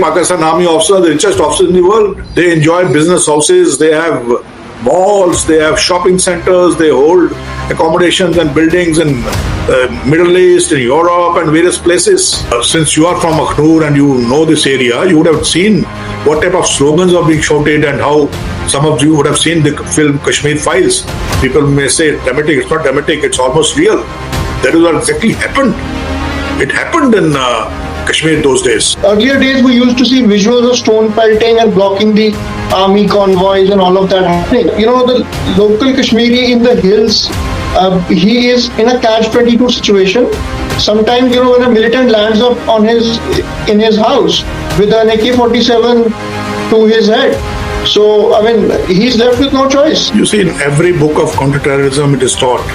Pakistan Army officer, the richest officers in the world. They enjoy business houses, they have malls, they have shopping centers, they hold accommodations and buildings in Middle East, in Europe and various places. Since you are from Akhnur and you know this area, you would have seen what type of slogans are being shouted and how some of you would have seen the film Kashmir Files. People may say it's dramatic, it's not dramatic, it's almost real. That is what exactly happened. It happened in Kashmir those days. Earlier days we used to see visuals of stone pelting and blocking the army convoys and all of that happening. You know, the local Kashmiri in the hills, he is in a catch-22 situation. Sometimes, you know, when a militant lands up in his house with an AK-47 to his head. So, I mean, he's left with no choice. You see, in every book of counter-terrorism, it is taught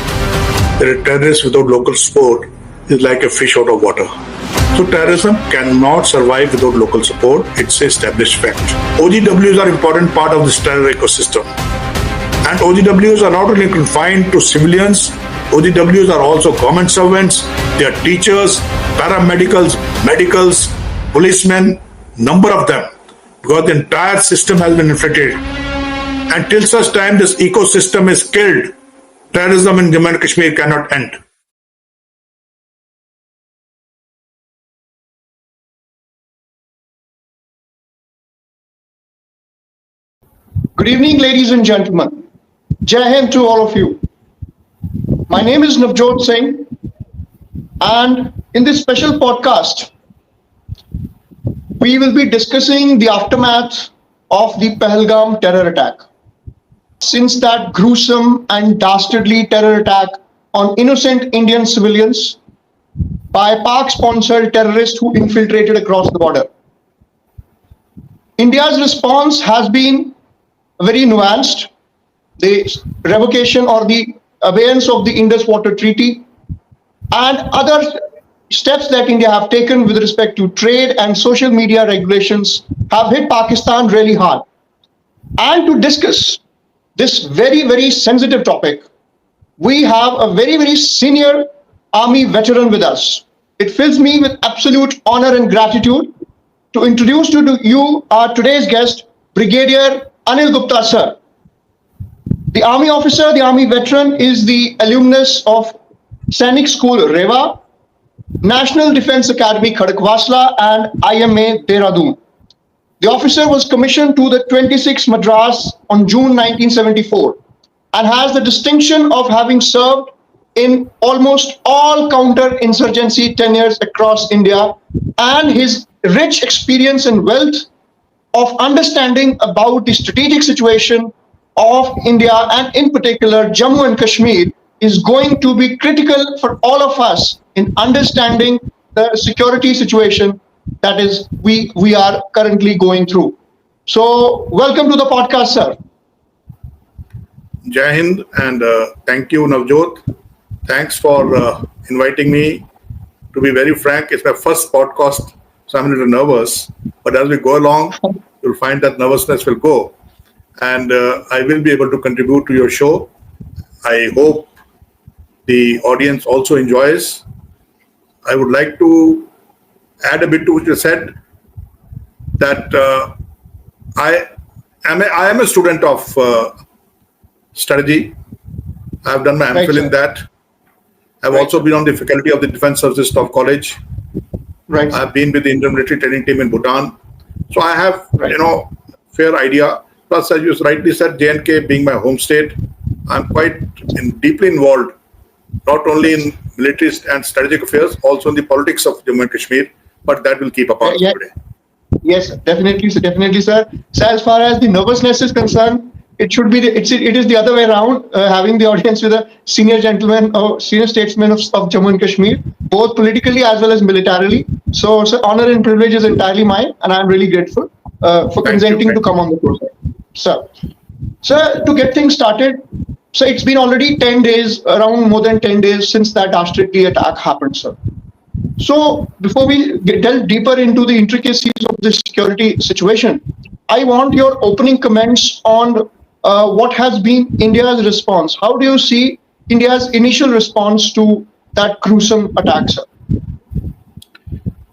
that a terrorist without local support is like a fish out of water. So terrorism cannot survive without local support. It's an established fact. OGWs are an important part of this terror ecosystem. And OGWs are not only confined to civilians, OGWs are also government servants, they are teachers, paramedicals, medicals, policemen, number of them. Because the entire system has been infiltrated. Until such time this ecosystem is killed, terrorism in Jammu and Kashmir cannot end. Good evening, ladies and gentlemen. Jai Hind to all of you. My name is Navjot Singh, and in this special podcast, we will be discussing the aftermath of the Pahalgam terror attack. Since that gruesome and dastardly terror attack on innocent Indian civilians by Pak-sponsored terrorists who infiltrated across the border. India's response has been very nuanced. The revocation or the abeyance of the Indus Water Treaty and other steps that India have taken with respect to trade and social media regulations have hit Pakistan really hard. And to discuss this very, very sensitive topic, we have a very, very senior army veteran with us. It fills me with absolute honor and gratitude to introduce to you our today's guest, Brigadier Anil Gupta, sir. The army officer, the army veteran, is the alumnus of Sainik School Rewa, National Defence Academy Khadakwasla and IMA Dehradun. The officer was commissioned to the 26th Madras on June 1974 and has the distinction of having served in almost all counter-insurgency tenures across India, and his rich experience and wealth of understanding about the strategic situation of India and in particular Jammu and Kashmir is going to be critical for all of us in understanding the security situation that is we are currently going through. So welcome to the podcast, sir. Jai Hind, and thank you, Navjot. Thanks for inviting me. To be very frank, it's my first podcast, so I'm a little nervous. But as we go along, you'll find that nervousness will go. And I will be able to contribute to your show. I hope the audience also enjoys. I would like to add a bit to what you said, that I am a student of strategy. I have done my MPhil in that. I've also been on the faculty of the Defence Services Staff College. Right. I've been with the Indian military training team in Bhutan. So I have, fair idea. Plus, as you rightly said, J&K being my home state, I'm quite deeply involved, not only in military and strategic affairs, also in the politics of Jammu and Kashmir, but that will keep apart today. Yes, definitely, sir. So as far as the nervousness is concerned, it should be it is the other way around, having the audience with a senior gentleman or senior statesman of Jammu and Kashmir, both politically as well as militarily. So honor and privilege is entirely mine, and I'm really grateful for consenting to come on the program. Sir, to get things started, so it's been already 10 days, around more than 10 days since that dastardly attack happened, sir. So before we delve deeper into the intricacies of this security situation, I want your opening comments on what has been India's response. How do you see India's initial response to that gruesome attack, sir?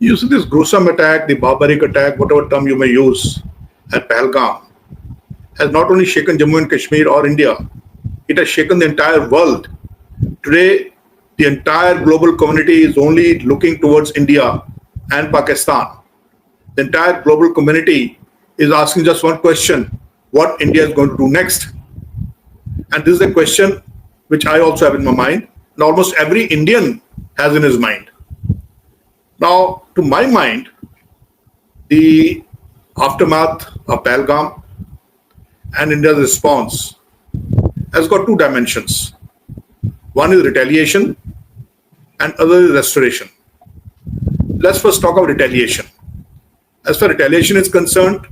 You see, this gruesome attack, the barbaric attack, whatever term you may use, at Pahalgam, has not only shaken Jammu and Kashmir or India, it has shaken the entire world. Today, the entire global community is only looking towards India and Pakistan. The entire global community is asking just one question: what India is going to do next? And this is a question which I also have in my mind, and almost every Indian has in his mind. Now, to my mind, the aftermath of Pahalgam and India's response has got two dimensions. One is retaliation and other is restoration. Let's first talk about retaliation. As far as retaliation is concerned,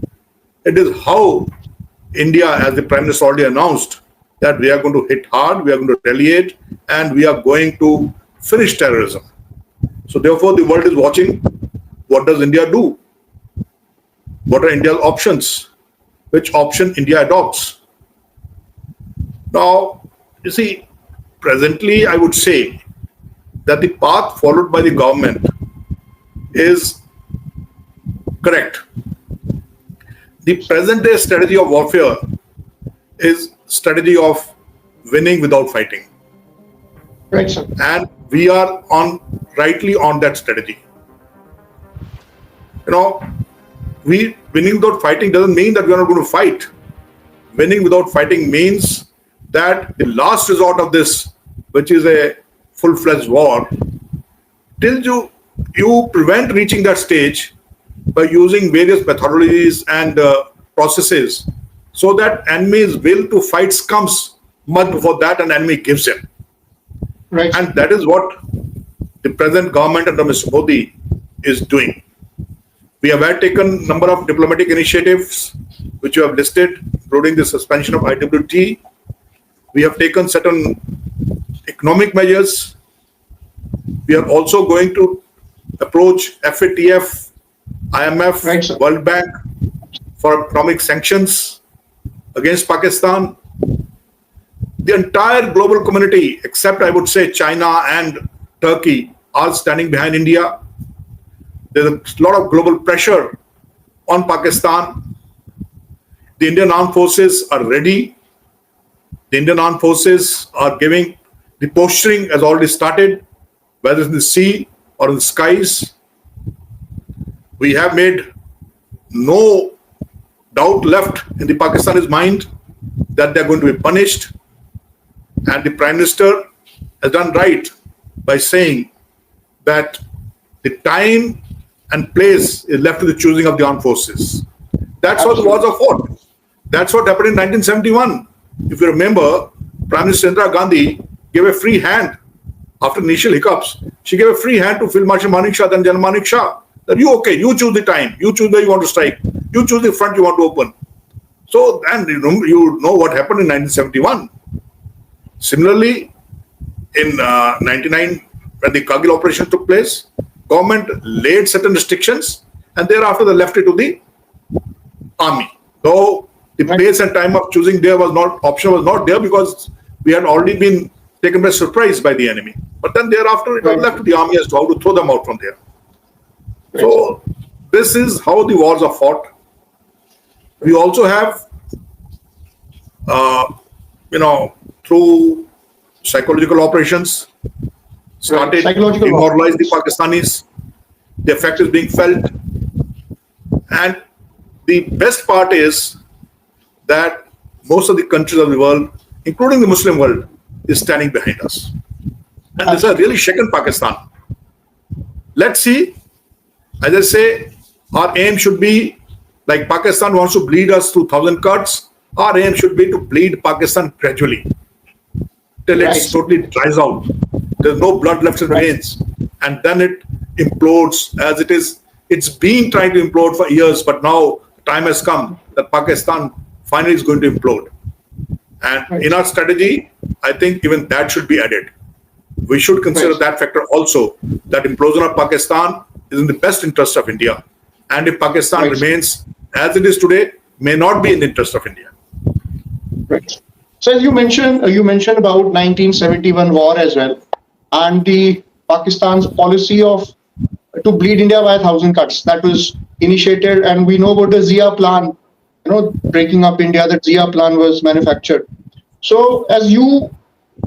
it is how India, as the Prime Minister already announced, that we are going to hit hard, we are going to retaliate, and we are going to finish terrorism. So therefore, the world is watching. What does India do? What are India's options? Which option India adopts? Now, you see, presently, I would say that the path followed by the government is correct. The present day strategy of warfare is strategy of winning without fighting. Right, sir. And we are rightly on that strategy. You know, winning without fighting doesn't mean that we are not going to fight. Winning without fighting means that the last resort of this, which is a full-fledged war, till you prevent reaching that stage by using various methodologies and processes, so that enemy's will to fight comes much before that an enemy gives in. Right. And that is what the present government under Mr. Modi is doing. We have taken a number of diplomatic initiatives which you have listed, including the suspension of IWT. We have taken certain economic measures. We are also going to approach FATF, IMF, Right, World Bank for economic sanctions against Pakistan. The entire global community, except I would say China and Turkey, are standing behind India. There's a lot of global pressure on Pakistan. The Indian armed forces are ready. The Indian armed forces are giving, the posturing has already started, whether it's in the sea or in the skies. We have made no doubt left in the Pakistani's mind that they're going to be punished. And the Prime Minister has done right by saying that the time and place is left to the choosing of the armed forces. That's how the wars are fought. That's what happened in 1971. If you remember, Prime Minister Indira Gandhi gave a free hand after initial hiccups. She gave a free hand to Field Marshal Manekshaw, then General Manekshaw. That you choose the time, you choose where you want to strike, you choose the front you want to open. So, and you know what happened in 1971. Similarly, in 99, when the Kargil operation took place, government laid certain restrictions, and thereafter they left it to the army. Though the place and time of choosing there was not option was not there, because we had already been taken by surprise by the enemy. But then thereafter it was left to the army as to how to throw them out from there. So this is how the wars are fought. We also have, through psychological operations, started to demoralize the Pakistanis. The effect is being felt. And the best part is that most of the countries of the world, including the Muslim world, is standing behind us. And this has really shaken Pakistan. Let's see. As I say, our aim should be, like Pakistan wants to bleed us through 1,000 cuts, our aim should be to bleed Pakistan gradually till it totally dries out. There's no blood left in the veins. And then it implodes as it is. It's been trying to implode for years, but now time has come that Pakistan finally is going to implode. And in our strategy, I think even that should be added. We should consider that factor also, that implosion of Pakistan is in the best interest of India. And if Pakistan remains as it is today, may not be in the interest of India. Right. So as you mentioned about 1971 war as well, and the Pakistan's policy of to bleed India by 1,000 cuts. That was initiated, and we know about the Zia plan, breaking up India. That Zia plan was manufactured. So, as you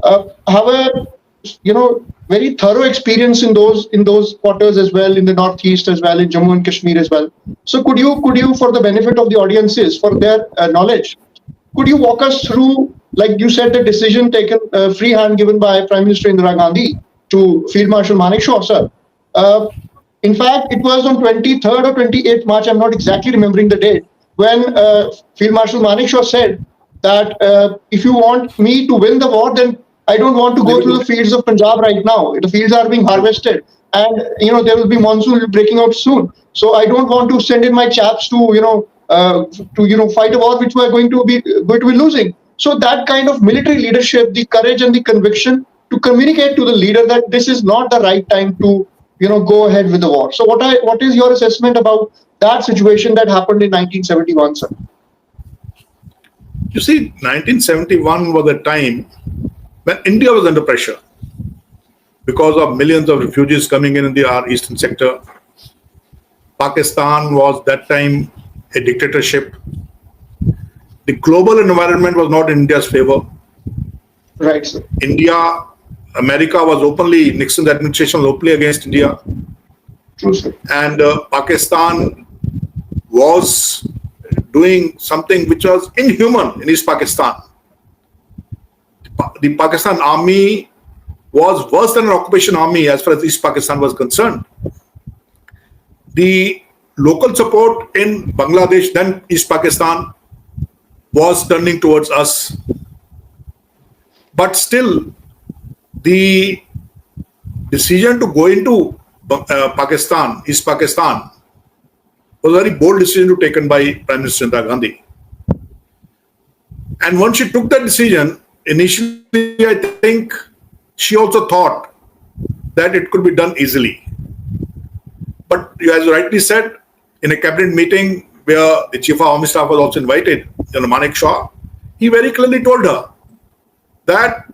have a very thorough experience in those quarters as well, in the northeast as well, in Jammu and Kashmir as well. So, could you, for the benefit of the audiences, for their knowledge, could you walk us through, like you said, the decision taken, free hand given by Prime Minister Indira Gandhi to Field Marshal Manekshaw, sir? In fact, it was on 23rd or 28th March, I'm not exactly remembering the date, when Field Marshal Manekshaw said that if you want me to win the war, then I don't want to go through the fields of Punjab right now. The fields are being harvested, and there will be monsoon breaking out soon. So I don't want to send in my chaps to fight a war which we are going to be losing. So that kind of military leadership, the courage and the conviction to communicate to the leader that this is not the right time to go ahead with the war. So what is your assessment about that situation that happened in 1971, sir? You see, 1971 was a time when India was under pressure because of millions of refugees coming in our eastern sector. Pakistan was that time a dictatorship. The global environment was not in India's favor. Right, sir. America was openly, Nixon's administration was openly against India. True, sir. And Pakistan was doing something which was inhuman in East Pakistan. The Pakistan army was worse than an occupation army as far as East Pakistan was concerned. The local support in Bangladesh, then East Pakistan, was turning towards us. But still, the decision to go into Pakistan, East Pakistan, was a very bold decision taken by Prime Minister Indira Gandhi. And once she took that decision, initially I think she also thought that it could be done easily. But as you rightly said, in a cabinet meeting where the Chief of Army Staff was also invited, Manekshaw, he very clearly told her that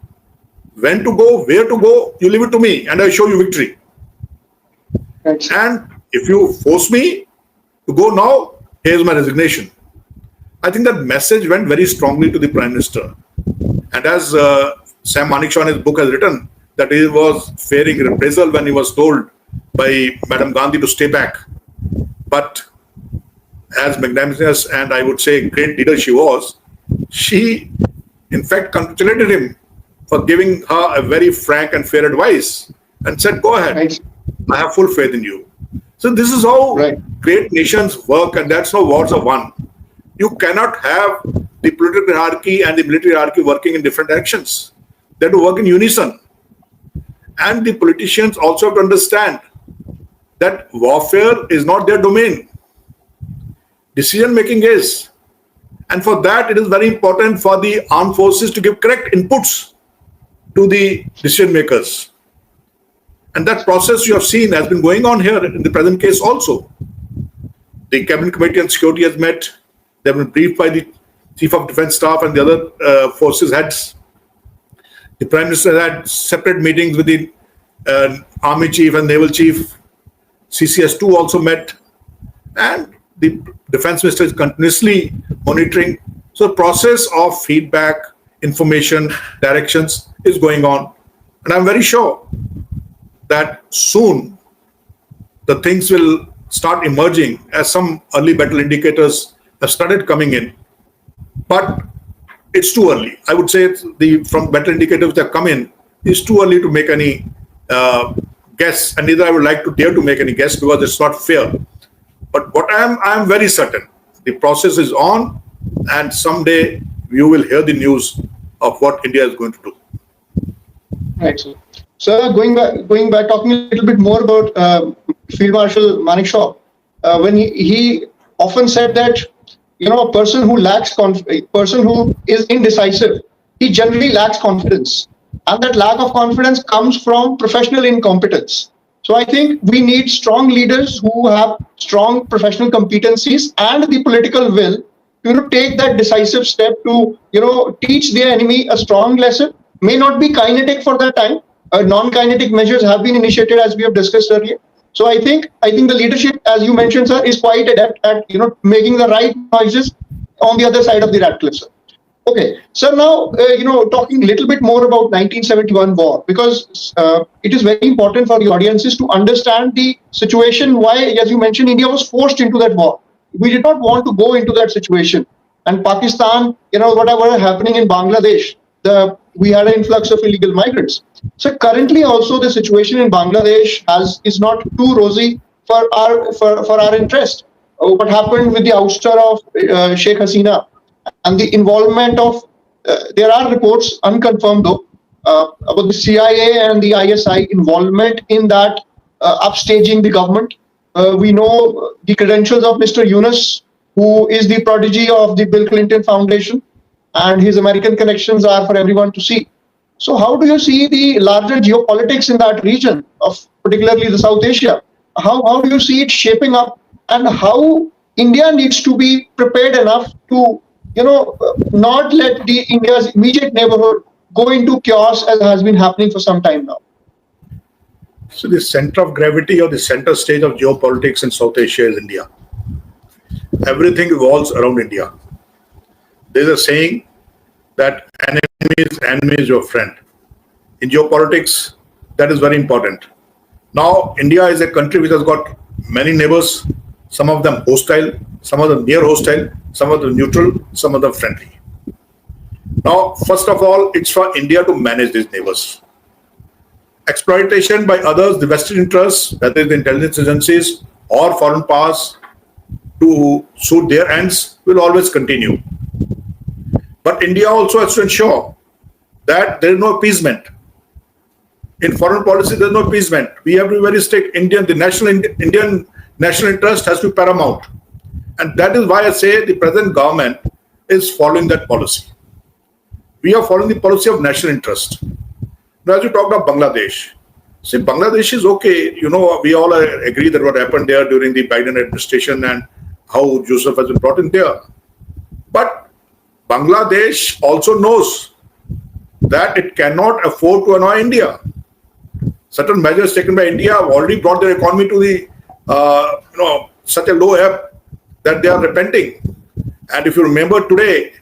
when to go, where to go, you leave it to me and I'll show you victory. Right. And if you force me to go now, here's my resignation. I think that message went very strongly to the Prime Minister. And as Sam Manekshaw in his book has written, that he was fearing reprisal when he was told by Madam Gandhi to stay back. But as magnanimous and I would say great leader she was, she in fact congratulated him for giving her a very frank and fair advice and said, go ahead, Right. I have full faith in you. So this is how great nations work, and that's how wars are won. You cannot have the political hierarchy and the military hierarchy working in different directions. They have to work in unison. And the politicians also have to understand that warfare is not their domain. Decision making is. And for that, it is very important for the armed forces to give correct inputs to the decision makers. And that process you have seen has been going on here in the present case also. The Cabinet Committee on Security has met. They have been briefed by the Chief of Defence Staff and the other forces heads. The Prime Minister had separate meetings with the Army Chief and Naval Chief. CCS2 also met. And the Defence Minister is continuously monitoring. So the process of feedback, information, directions is going on. And I'm very sure that soon the things will start emerging as some early battle indicators have started coming in. But it's too early. I would say from battle indicators that have come in, it's too early to make any guess. And neither I would like to dare to make any guess because it's not fair. But what I am very certain, the process is on, and someday you will hear the news of what India is going to do. Right, sir. Sir, going back, talking a little bit more about Field Marshal Manekshaw, when he often said that a person who is indecisive, he generally lacks confidence, and that lack of confidence comes from professional incompetence. So I think we need strong leaders who have strong professional competencies and the political will to take that decisive step to teach their enemy a strong lesson. May not be kinetic for that time. Non-kinetic measures have been initiated as we have discussed earlier. So I think the leadership, as you mentioned, sir, is quite adept at making the right noises on the other side of the rat cliff, sir. Okay, so now talking a little bit more about 1971 war, because it is very important for the audiences to understand the situation. Why, as you mentioned, India was forced into that war. We did not want to go into that situation, and Pakistan, whatever happening in Bangladesh, we had an influx of illegal migrants. So currently, also the situation in Bangladesh is not too rosy for our interest. What happened with the ouster of Sheikh Hasina and the involvement of there are reports, unconfirmed though, about the CIA and the ISI involvement in that upstaging the government. We know the credentials of Mr. Yunus, who is the prodigy of the Bill Clinton Foundation, and his American connections are for everyone to see. So, how do you see the larger geopolitics in that region, of particularly the South Asia? How do you see it shaping up, and how India needs to be prepared enough to not let the India's immediate neighborhood go into chaos as has been happening for some time now? So the center of gravity or the center stage of geopolitics in South Asia is India. Everything revolves around India. There's a saying that enemy is your friend. In geopolitics, that is very important. Now, India is a country which has got many neighbors, some of them hostile, some of them near hostile, some of them neutral, some of them friendly. Now, first of all, it's for India to manage these neighbors. Exploitation by others, the vested interests, whether it's the intelligence agencies or foreign powers, to suit their ends, will always continue. But India also has to ensure that there is no appeasement. In foreign policy, there is no appeasement. We have to be very strict. The Indian national interest has to be paramount. And that is why I say the present government is following that policy. We are following the policy of national interest. Now, as you talked about Bangladesh, see, Bangladesh is okay. We all agree that what happened there during the Biden administration and how Joseph has been brought in there. But Bangladesh also knows that it cannot afford to annoy India. Certain measures taken by India have already brought their economy to the such a low ebb that they are repenting. And if you remember today,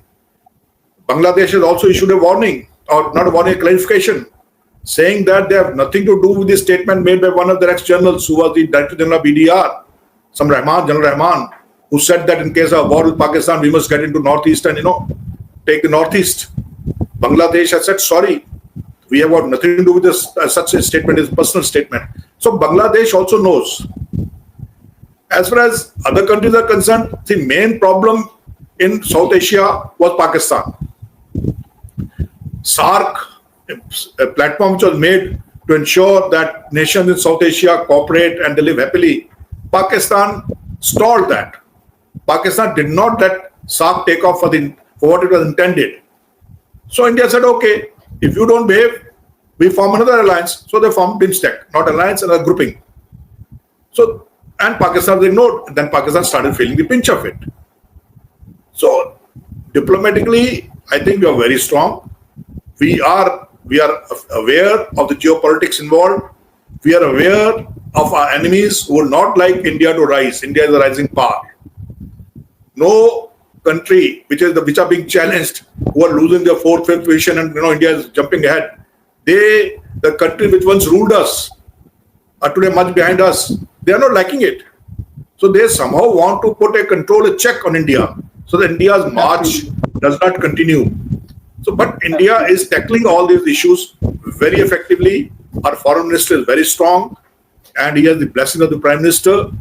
Bangladesh has also issued a warning, or not a warning, a clarification, saying that they have nothing to do with the statement made by one of their ex-generals who was the Director General of BDR, General Rahman, who said that in case of war with Pakistan, we must get into Northeast and, take the Northeast. Bangladesh has said, sorry, we have got nothing to do with this. Such a statement is a personal statement. So Bangladesh also knows. As far as other countries are concerned, the main problem in South Asia was Pakistan. SAARC, a platform which was made to ensure that nations in South Asia cooperate and they live happily, Pakistan stalled that. Pakistan did not let SAARC take off for what it was intended. So India said, okay, if you don't behave, we form another alliance. So they formed BIMSTEC, not alliance, another grouping. So, and Pakistan was ignored. Then Pakistan started feeling the pinch of it. So diplomatically, I think we are very strong. We are aware of the geopolitics involved. We are aware of our enemies who would not like India to rise. India is a rising power. No country which are being challenged, who are losing their fourth, fifth position, and India is jumping ahead. The country which once ruled us are today much behind us. They are not liking it. So they somehow want to put a check on India, so that India's march does not continue. So, but India is tackling all these issues very effectively. Our foreign minister is very strong, and he has the blessing of the Prime Minister.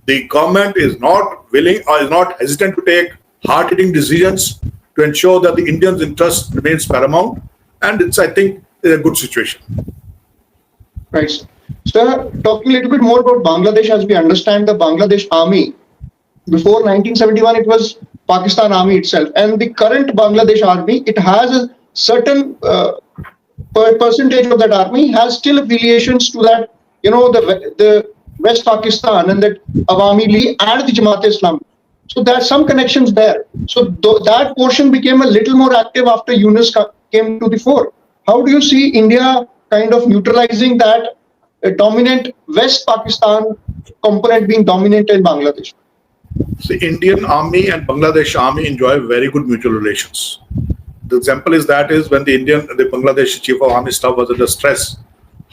The government is not willing or is not hesitant to take hard-hitting decisions to ensure that the Indians' interest remains paramount, and it's, I think, a good situation. Right. Sir, talking a little bit more about Bangladesh, as we understand the Bangladesh army, before 1971, it was Pakistan army itself. And the current Bangladesh army, it has a certain percentage of that army has still affiliations to that, the West Pakistan and the Awami League and the Jamaat-e-Islami. So there's some connections there. So that portion became a little more active after Yunus came to the fore. How do you see India kind of neutralizing that a dominant West Pakistan component being dominant in Bangladesh? The Indian army and Bangladesh army enjoy very good mutual relations. The example is when the Bangladesh chief of army staff was under stress,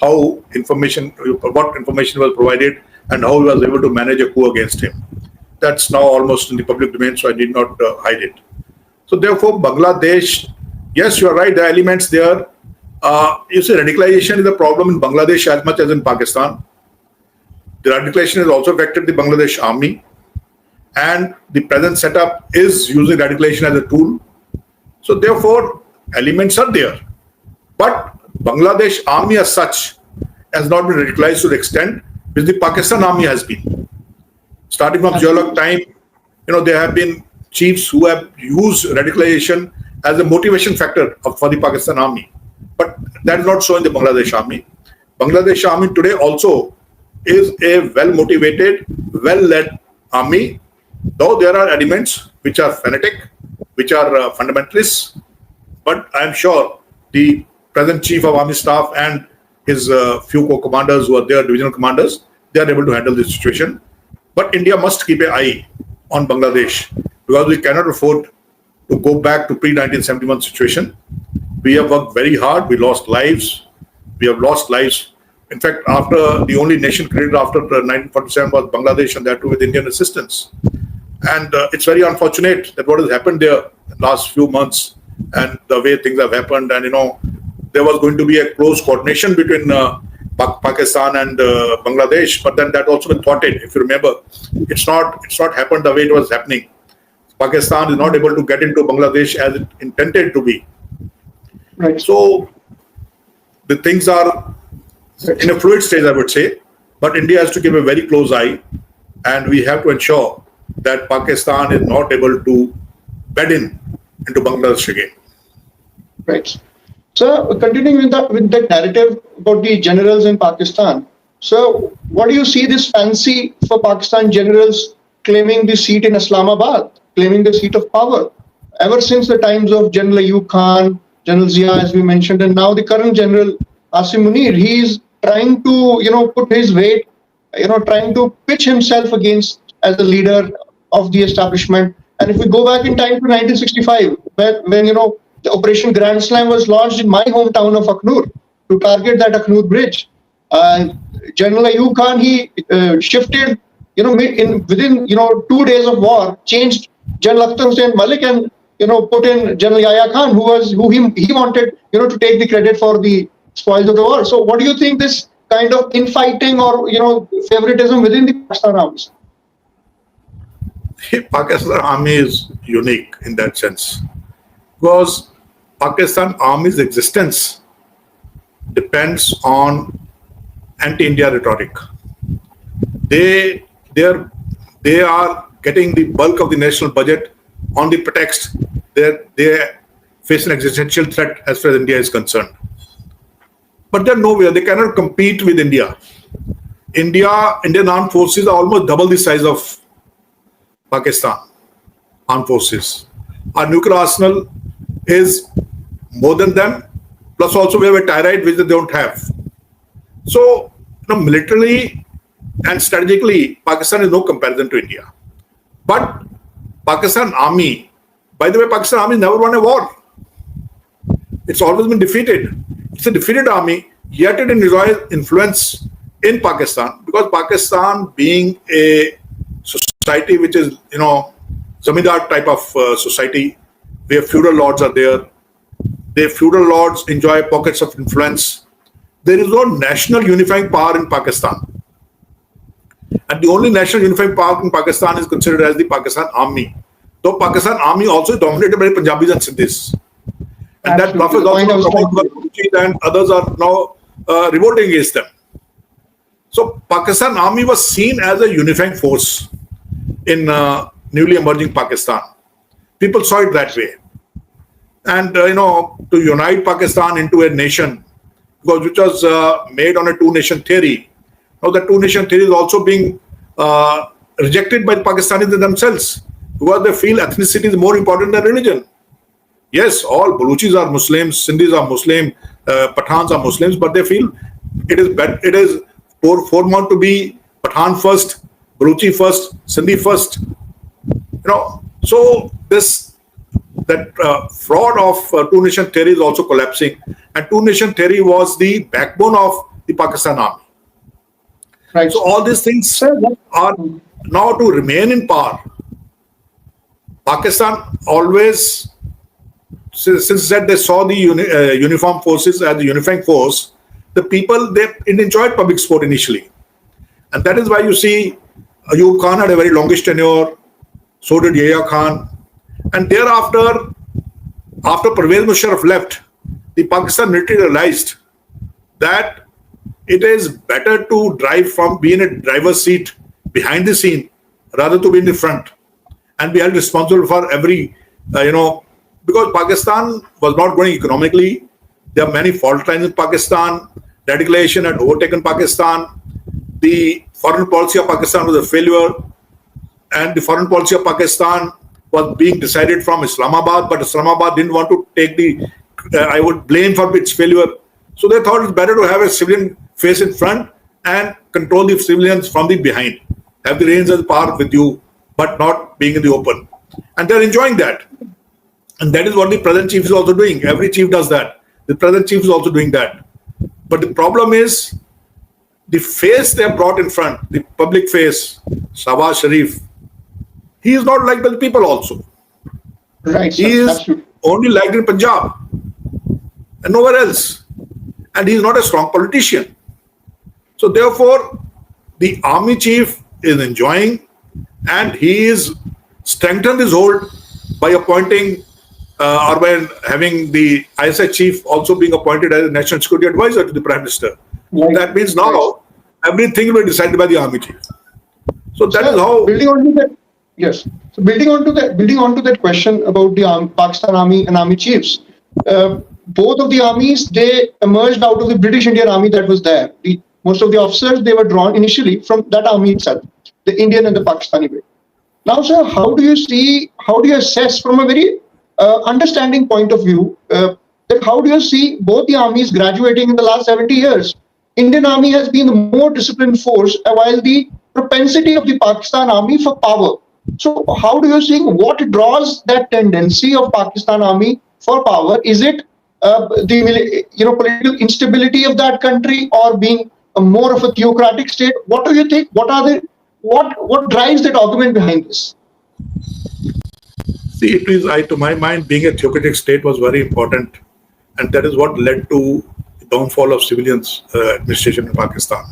what information was provided and how he was able to manage a coup against him. That's now almost in the public domain, so I did not hide it. So therefore, Bangladesh, yes, you are right, the elements there. You see, radicalization is a problem in Bangladesh as much as in Pakistan. The radicalization has also affected the Bangladesh army, and the present setup is using radicalization as a tool. So therefore, elements are there. But Bangladesh army as such has not been radicalized to the extent which the Pakistan army has been. Starting from Geolog time, there have been chiefs who have used radicalization as a motivation factor for the Pakistan army. But that is not so in the Bangladesh army. Bangladesh army today also is a well-motivated, well-led army, though there are elements which are fanatic, which are fundamentalists. But I am sure the present chief of army staff and his few co-commanders who are there, divisional commanders, they are able to handle this situation. But India must keep an eye on Bangladesh because we cannot afford to go back to pre-1971 situation. We have worked very hard. We lost lives. We have lost lives. In fact, after the only nation created after 1947 was Bangladesh, and that too with Indian assistance. And it's very unfortunate that what has happened there in the last few months and the way things have happened. And there was going to be a close coordination between Pakistan and Bangladesh, but then that also been thwarted. If you remember, it's not happened the way it was happening. Pakistan is not able to get into Bangladesh as it intended to be. Right. So the things are in a fluid stage, I would say, but India has to keep a very close eye, and we have to ensure that Pakistan is not able to bed into Bangladesh again. Right. So continuing with that narrative about the generals in Pakistan. So what do you see this fancy for Pakistan generals claiming the seat in Islamabad, claiming the seat of power? Ever since the times of General Ayub Khan, General Zia, as we mentioned, and now the current General Asim Munir, he is trying to, put his weight, trying to pitch himself against as the leader of the establishment. And if we go back in time to 1965, when the Operation Grand Slam was launched in my hometown of Akhnur to target that Akhnur bridge, General Ayub Khan, he shifted, within 2 days of war, changed General Akhtar Hussain Malik and put in General Yahya Khan, who he wanted to take the credit for the spoils of the war. So what do you think this kind of infighting or favoritism within the Pakistan armies? Pakistan army is unique in that sense because Pakistan army's existence depends on anti-India rhetoric. They are getting the bulk of the national budget on the pretext that they face an existential threat as far as India is concerned. But they're nowhere. They cannot compete with India. Indian armed forces are almost double the size of Pakistan armed forces. Our nuclear arsenal is more than them. Plus, also we have a tyrant which they don't have. So, militarily and strategically, Pakistan is no comparison to India. But Pakistan army, by the way, Pakistan army never won a war. It's always been defeated. It's a defeated army, yet it enjoys influence in Pakistan because Pakistan being a society which is, zamindar type of society where feudal lords are there. The feudal lords enjoy pockets of influence. There is no national unifying power in Pakistan. And the only national unifying power in Pakistan is considered as the Pakistan army. Though Pakistan army also is dominated by Punjabis and Sindhis. And that buff is also and others are now revolting against them. So Pakistan army was seen as a unifying force in newly emerging Pakistan. People saw it that way. And, to unite Pakistan into a nation, which was made on a two-nation theory. Now, the two-nation theory is also being rejected by the Pakistanis themselves because they feel ethnicity is more important than religion. Yes, all Baluchis are Muslims, Sindhis are Muslim, Pathans are Muslims, but they feel it is formed to be Pathan first, Baluchi first, Sindhi first. So that fraud of two-nation theory is also collapsing, and two-nation theory was the backbone of the Pakistan Army. Right. So all these things are now to remain in power. Pakistan always, since that they saw the uniformed forces as the unifying force, the people, they enjoyed public sport initially. And that is why you see Ayub Khan had a very longish tenure, so did Yahya Khan. And thereafter, after Pervez Musharraf left, the Pakistan military realized that it is better to drive from being a driver's seat behind the scene rather to be in the front and be held responsible for every, because Pakistan was not growing economically. There are many fault lines in Pakistan. Radicalization had overtaken Pakistan. The foreign policy of Pakistan was a failure, and the foreign policy of Pakistan was being decided from Islamabad, but Islamabad didn't want to take the, I would blame for its failure. So they thought it's better to have a civilian face in front and control the civilians from the behind. Have the reins of power with you, but not being in the open. And they're enjoying that. And that is what the present chief is also doing. Every chief does that. The present chief is also doing that. But the problem is the face they have brought in front, the public face, Shahbaz Sharif, he is not liked by the people also. Right. He is Absolutely. only liked in Punjab and nowhere else. And he is not a strong politician. So therefore, the army chief is enjoying, and he is strengthened his hold by appointing or by having the ISI chief also being appointed as a national security advisor to the prime minister. Right. That means now everything will be decided by the army chief. So that is how. Building on to that, yes. So building on to that question about the Pakistan Army and Army chiefs, both of the armies, they emerged out of the British Indian Army that was there. Most of the officers, they were drawn initially from that army itself, the Indian and the Pakistani way. Now, sir, how do you assess from a very understanding point of view, that how do you see both the armies graduating in the last 70 years? Indian Army has been the more disciplined force, while the propensity of the Pakistan Army for power. So how do you see what draws that tendency of Pakistan Army for power? Is it the political instability of that country, or being more of a theocratic state? What do you think? What drives that argument behind this? See, it is, to my mind, being a theocratic state was very important, and that is what led to the downfall of civilians administration in Pakistan.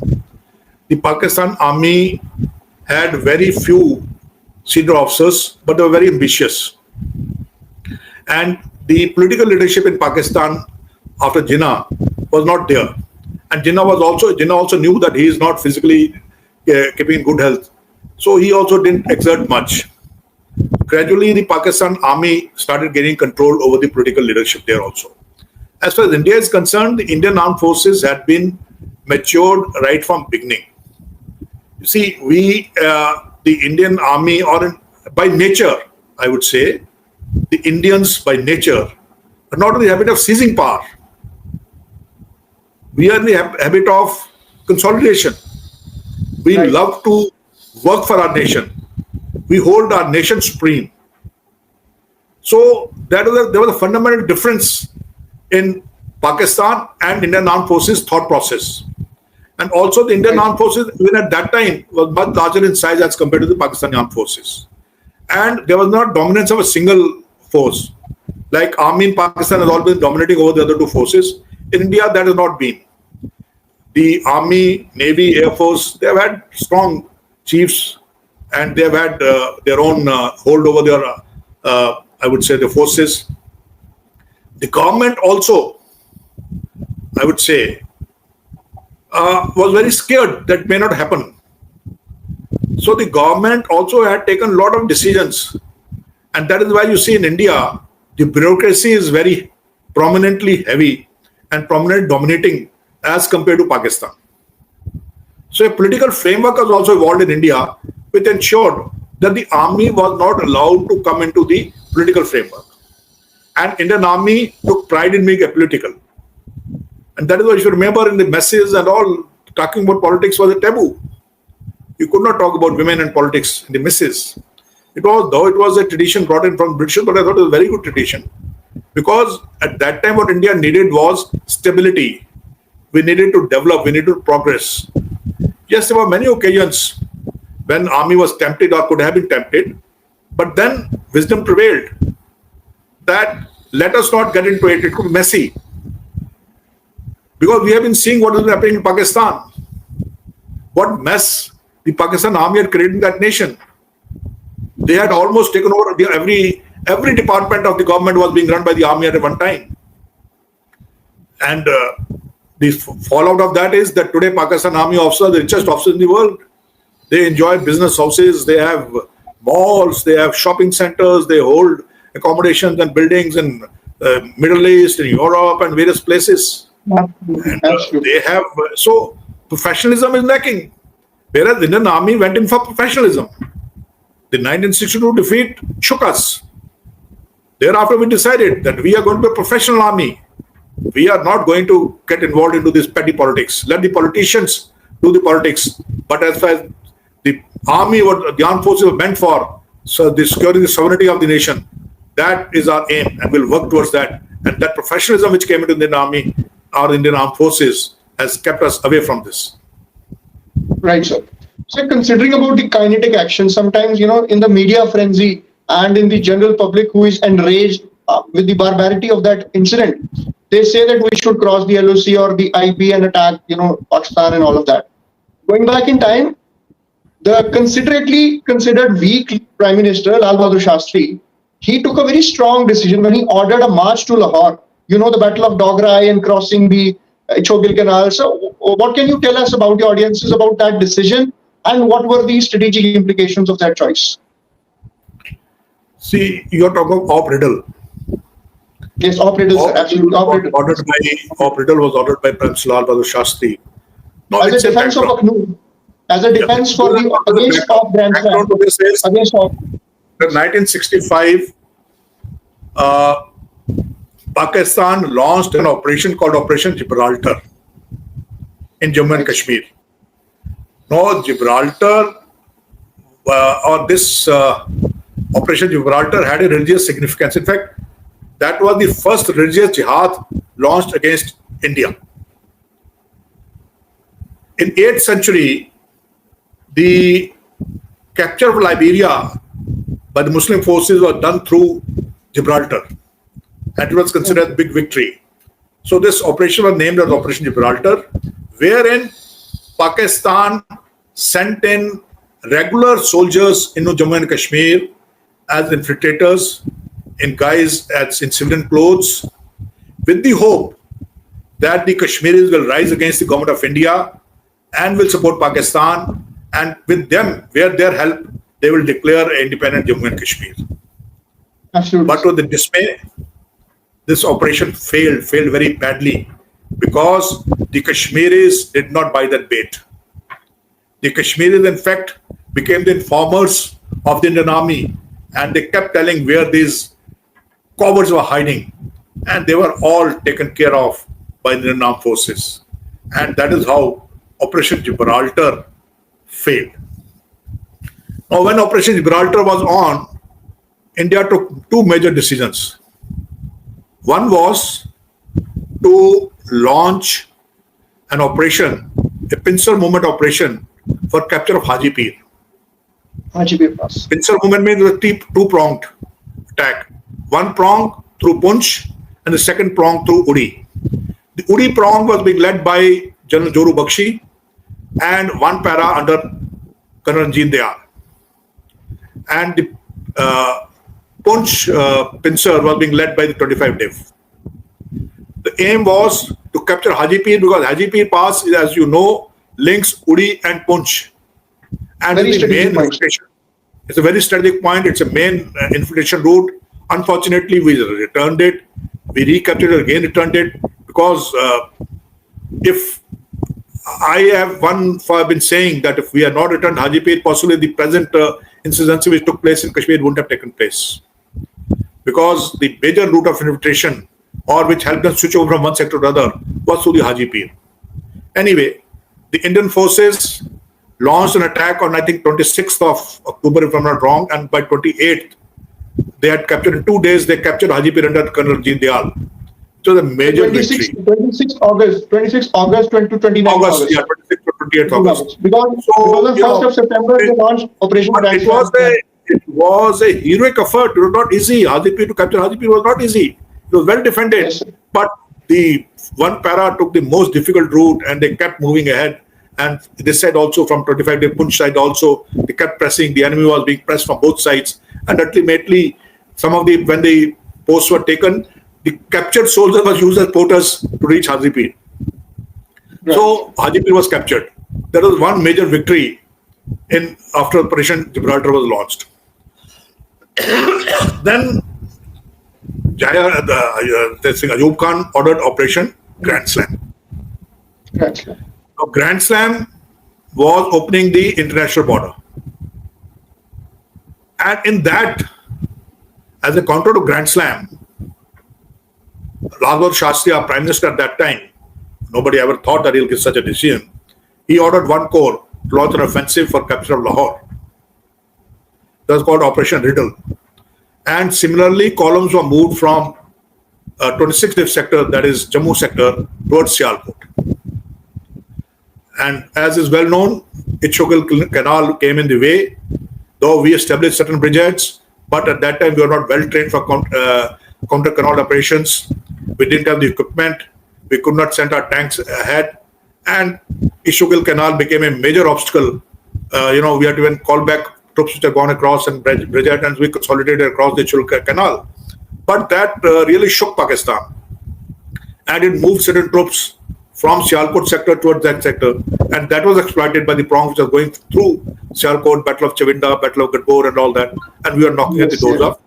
The Pakistan Army had very few senior officers, but they were very ambitious. And the political leadership in Pakistan after Jinnah was not there. And Jinnah also knew that he is not physically keeping in good health. So he also didn't exert much. Gradually, the Pakistan Army started gaining control over the political leadership there also. As far as India is concerned, the Indian armed forces had been matured right from beginning. You see, the Indian Army, by nature, I would say, the Indians by nature are not in the habit of seizing power. We are in the habit of consolidation. We love to work for our nation. We hold our nation supreme. So there was a fundamental difference in Pakistan and Indian Armed Forces thought process. And also the Indian Armed Forces, even at that time, was much larger in size as compared to the Pakistani Armed Forces. And there was not dominance of a single force. Like Army in Pakistan has always been dominating over the other two forces. In India, that has not been. The Army, Navy, Air Force, they have had strong chiefs, and they have had their own hold over their, I would say, the forces. The government also, I would say, was very scared that may not happen. So the government also had taken a lot of decisions. And that is why you see in India, the bureaucracy is very prominently heavy and prominently dominating as compared to Pakistan. So a political framework has also evolved in India, which ensured that the army was not allowed to come into the political framework. And Indian Army took pride in being apolitical. And that is why, if you remember, in the messes and all talking about politics was a taboo. You could not talk about women and politics in the misses. It was a tradition brought in from British, but I thought it was a very good tradition. Because at that time what India needed was stability. We needed to develop, we needed to progress. Yes, there were many occasions when army was tempted or could have been tempted, but then wisdom prevailed that let us not get into it. It could be messy. Because we have been seeing what is happening in Pakistan. What mess the Pakistan army had created in that nation. They had almost taken over every department of the government was being run by the army at one time. And the fallout of that is that today Pakistan army officers are the richest officers in the world. They enjoy business houses, they have malls, they have shopping centers, they hold accommodations and buildings in Middle East, in Europe and various places. And they have, so professionalism is lacking. Whereas the Indian army went in for professionalism. The 1962 defeat shook us. Thereafter we decided that we are going to be a professional army. We are not going to get involved into this petty politics. Let the politicians do the politics. But as far as the army, what the armed forces were meant for, so the securing the sovereignty of the nation, that is our aim, and we'll work towards that. And that professionalism which came into the Indian army or Indian armed forces has kept us away from this. Right, sir. So considering about the kinetic action, sometimes, in the media frenzy and in the general public who is enraged with the barbarity of that incident, they say that we should cross the LOC or the IP and attack, Pakistan and all of that. Going back in time, the considerately considered weak Prime Minister, Lal Bahadur Shastri, he took a very strong decision when he ordered a march to Lahore. The Battle of Dogra and crossing the Chogil Canal. So what can you tell us about the audiences about that decision and what were the strategic implications of that choice? See, you're talking about Op Riddle. Yes, Op Riddle, sir, absolutely. Op Riddle was ordered by Prince Lal Bahadur Shastri. No, as a defense of Akhnoor, as a defense for the against Op Grandstand, against Op. In 1965, Pakistan launched an operation called Operation Gibraltar in Jammu and Kashmir. Now, Gibraltar or this Operation Gibraltar had a religious significance. In fact, that was the first religious jihad launched against India. In 8th century, the capture of Liberia by the Muslim forces was done through Gibraltar, and it was considered a big victory. So this operation was named as Operation Gibraltar, wherein Pakistan sent in regular soldiers into Jammu and Kashmir as infiltrators in guise in civilian clothes, with the hope that the Kashmiris will rise against the government of India and will support Pakistan, and with them, with their help, they will declare independent Jammu and Kashmir. Absolutely. But to the dismay, this operation failed very badly because the Kashmiris did not buy that bait. The Kashmiris, in fact, became the informers of the Indian army, and they kept telling where these cowards were hiding, and they were all taken care of by the Indian armed forces. And that is how Operation Gibraltar failed. Now, when Operation Gibraltar was on, India took two major decisions. One was to launch an operation, a pincer movement operation for capture of Haji Pir. Haji Pir Pass. Pincer movement means a two-pronged attack. One prong through Punch and the second prong through Uri. The Uri prong was being led by General Joru Bakshi and one para under Colonel Ranjit Dayal. And the Punch pincer was being led by the 25 Div. The aim was to capture Haji Pir because Haji Pir Pass, as you know, links Uri and Punch. And Very the main strategic infiltration. It's a very strategic point. It's a main infiltration route. Unfortunately, we returned it. We recaptured it again, returned it because if I have been saying that if we had not returned Haji Pir, possibly the present insurgency which took place in Kashmir wouldn't have taken place. Because the major route of infiltration or which helped us switch over from one sector to the other was through the Haji Pir. Anyway, the Indian forces launched an attack on, I think, 26th of October, if I'm not wrong, and by 28th, they had captured, in 2 days, they captured Hajipur under Colonel Jeet Dayal. It was a major 26 victory. 26 August 2029 August. Yeah, 26th or 28th August. Because on 1st of September, they launched Operation But it was a heroic effort. It was not easy. Hajipur, to capture Hajipur was not easy. It was well defended. Yes, but the one para took the most difficult route and they kept moving ahead. And this side also, from 25-day Punch side also, they kept pressing. The enemy was being pressed from both sides. And ultimately, when the posts were taken, the captured soldiers were used as porters to reach Hajipur. Right. So Hajipur was captured. There was one major victory after Operation Gibraltar was launched. Then Ayub Khan ordered Operation Grand Slam. Now, Grand Slam was opening the international border. And in that, as a counter to Grand Slam, Raghav Shastri, our Prime Minister at that time, nobody ever thought that he'll give such a decision. He ordered one corps to launch an offensive for capture of Lahore. That was called Operation Riddle. And similarly, columns were moved from 26th sector, that is Jammu sector, towards Sialkot. And as is well known, Ichhogal Canal came in the way, though we established certain brigades, but at that time we were not well trained for counter canal operations. We didn't have the equipment. We could not send our tanks ahead. And Ichhogal Canal became a major obstacle. We had to even call back troops which had gone across and brigade, and we consolidated across the Ichhogal Canal. But that really shook Pakistan. And it moved certain troops from Sialkot sector towards that sector. And that was exploited by the prongs which are going through Sialkot, Battle of Chavinda, Battle of Gadbor and all that. And we are knocking at the doors of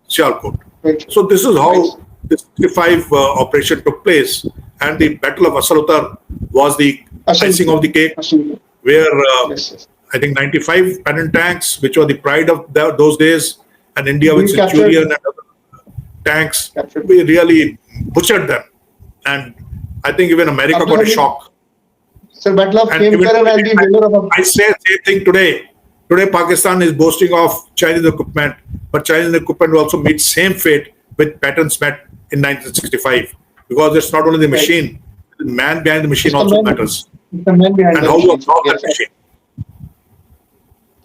Sialkot. Right. So this is how the 65 operation took place. And the Battle of Asalutar was the icing of the cake, where I think 95 Pennant tanks, which were the pride of those days, and India with Centurion and other tanks, we really butchered them. And I think even America got a shock. So Battle of I say the same thing today. Today Pakistan is boasting of Chinese equipment, but Chinese equipment will also meet same fate with patterns met in 1965. Because it's not only the machine, the man behind the machine also matters. And how you absorb that machine.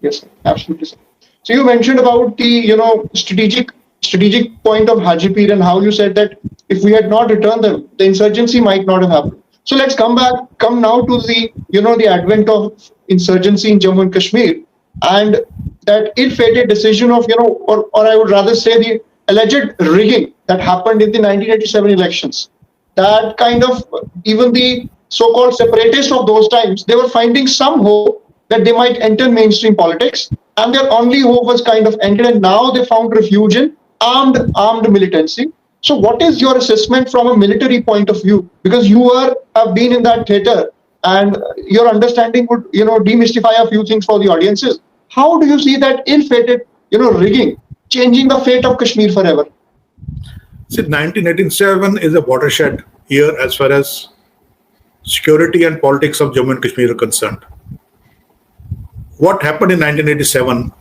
Yes, sir. Absolutely, sir. So you mentioned about the strategic point of Hajipur and how you said that if we had not returned them, the insurgency might not have happened. So let's come now to the advent of insurgency in Jammu and Kashmir, and that ill-fated decision of or I would rather say the alleged rigging that happened in the 1987 elections. That kind of, even the so-called separatists of those times, they were finding some hope that they might enter mainstream politics, and their only hope was kind of ended, and now they found refuge in armed militancy. So what is your assessment from a military point of view? Because you have been in that theater, and your understanding would demystify a few things for the audiences. How do you see that ill-fated rigging changing the fate of Kashmir forever? See, 1987 is a watershed year as far as security and politics of Jammu and Kashmir are concerned. What happened in 1987,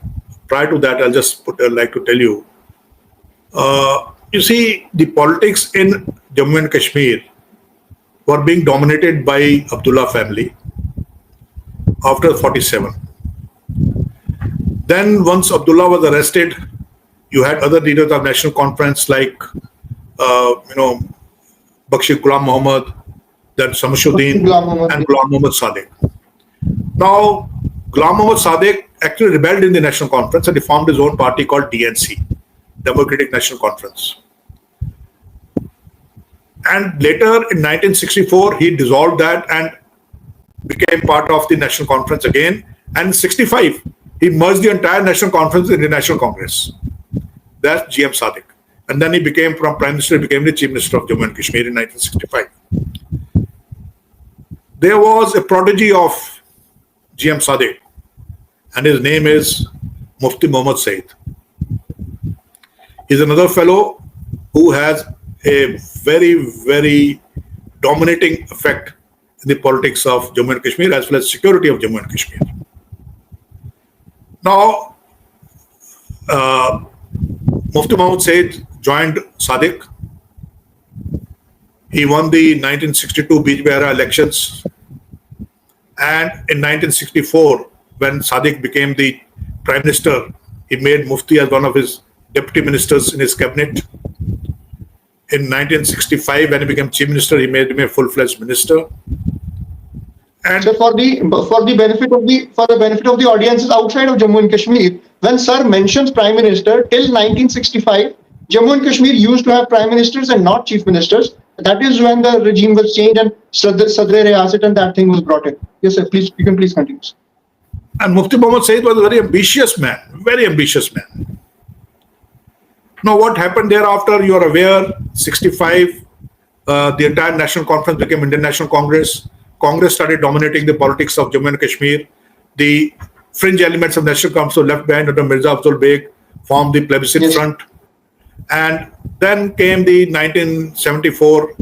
prior to that, I'll just like to tell you. You see, the politics in Jammu and Kashmir were being dominated by Abdullah family after 47. Then once Abdullah was arrested, you had other leaders of national conference like, Bakshi Ghulam Muhammad, then Samshuddin and Ghulam Muhammad Sadiq. Now, Ghulam Muhammad Sadiq actually rebelled in the national conference and he formed his own party called DNC, Democratic National Conference. And later in 1964, he dissolved that and became part of the National Conference again. And in 65, he merged the entire National Conference in the National Congress. That's GM Sadiq. And then he became, from Prime Minister, he became the Chief Minister of Jammu and Kashmir in 1965. There was a prodigy of GM Sadiq, and his name is Mufti Muhammad Said. He's another fellow who has a very, very dominating effect in the politics of Jammu and Kashmir as well as security of Jammu and Kashmir. Now, Mufti Muhammad Said joined Sadiq. He won the 1962 BJP era elections, and in 1964, when Sadiq became the Prime Minister, he made Mufti as one of his deputy ministers in his cabinet. In 1965, when he became Chief Minister, he made him a full-fledged minister. And so for the benefit of the audiences outside of Jammu and Kashmir, when Sir mentions Prime Minister, till 1965, Jammu and Kashmir used to have Prime Ministers and not Chief Ministers. That is when the regime was changed and Sadr Riyasat and that thing was brought in. Yes, sir. Please, you can please continue. And Mufti Muhammad Said was a very ambitious man. Now, what happened thereafter, you are aware, 65, the entire National Conference became Indian National Congress. Congress started dominating the politics of Jammu and Kashmir. The fringe elements of National Conference were left behind under Mirza Afzal Beg, formed the Plebiscite Front. And then came the 1974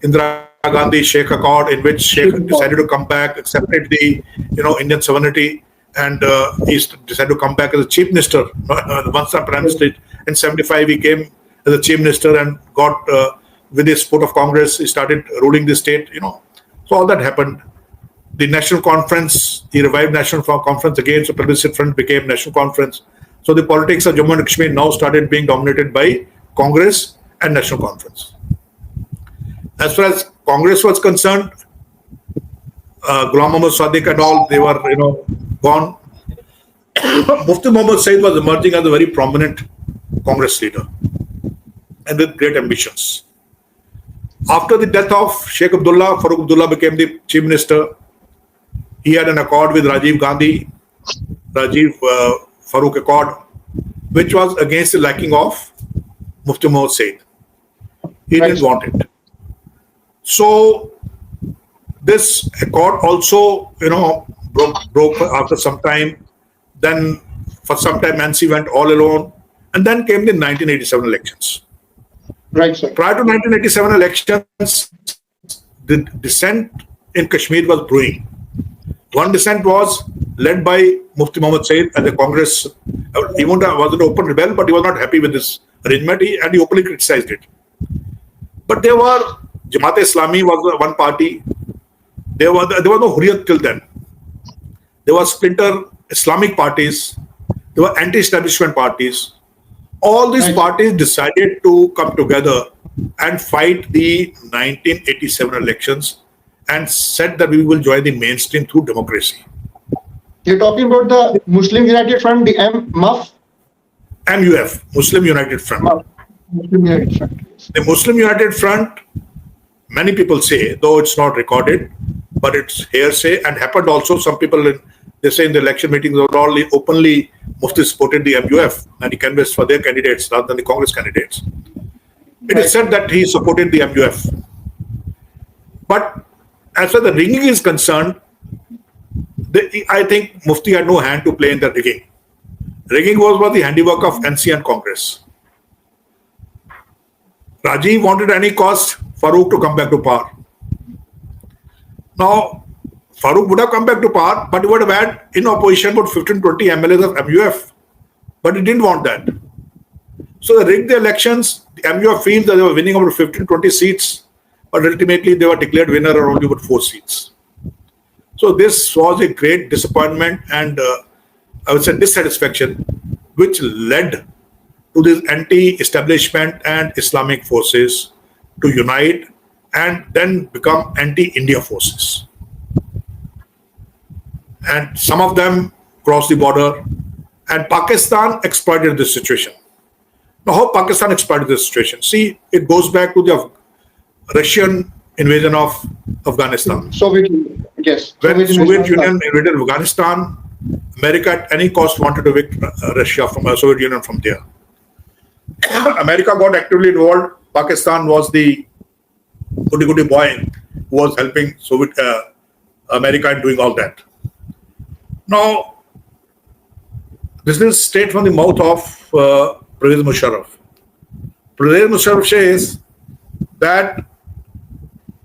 Indira Gandhi Sheikh Accord, in which Sheikh decided to come back, accepted the Indian sovereignty, and he decided to come back as a chief minister. Once the prime minister in 75, he came as a chief minister and got with the support of Congress, he started ruling the state. So all that happened. The National Conference, he revived National Conference again. So Plebiscite Front became National Conference. So the politics of Jammu and Kashmir now started being dominated by Congress and National Conference. As far as Congress was concerned, Ghulam Muhammad Sadiq and all, they were gone. Mufti Muhammad Said was emerging as a very prominent Congress leader and with great ambitions. After the death of Sheikh Abdullah, Farooq Abdullah became the chief minister. He had an accord with Rajiv Gandhi, Farooq Accord, which was against the liking of Mufti Muhammad Said. He didn't want it. So this accord also, broke after some time. Then for some time, Nancy went all alone. And then came the 1987 elections. Right, sir. Prior to 1987 elections, the dissent in Kashmir was brewing. One dissent was led by Mufti Muhammad Said and the Congress. He was an open rebel, but he was not happy with this arrangement, and he openly criticized it. But there were Jamaat-e-Islami was one party. There was no Hurriyat till then. There were splinter Islamic parties. There were anti-establishment parties. All these parties decided to come together and fight the 1987 elections and said that we will join the mainstream through democracy. You're talking about the Muslim United Front, the MUF? MUF, Muslim United Front. Muslim United Front. The Muslim United Front, many people say, though it's not recorded, but it's hearsay and happened also. Some people, they say in the election meetings, they were all openly, Mufti supported the MUF and he canvassed for their candidates rather than the Congress candidates. It is said that he supported the MUF. But as far as the rigging is concerned, I think Mufti had no hand to play in the rigging. Rigging was the handiwork of NC and Congress. Rajiv wanted at any cost Farooq to come back to power. Now, Farooq would have come back to power, but he would have had in opposition about 15-20 MLAs of MUF. But he didn't want that. So they rigged the elections. The MUF feels that they were winning about 15-20 seats, but ultimately they were declared winner on only about 4 seats. So this was a great disappointment and I would say dissatisfaction, which led to these anti-establishment and Islamic forces to unite and then become anti-India forces. And some of them crossed the border, and Pakistan exploited this situation. Now, how Pakistan exploited this situation? See, it goes back to the Russian invasion of Afghanistan. Soviet Union, yes. When Soviet Union invaded Afghanistan, America at any cost wanted to evict Russia from Soviet Union from there. America got actively involved. Pakistan was the goody boy who was helping America in doing all that. Now, this is straight from the mouth of Pervez Musharraf. Pervez Musharraf says that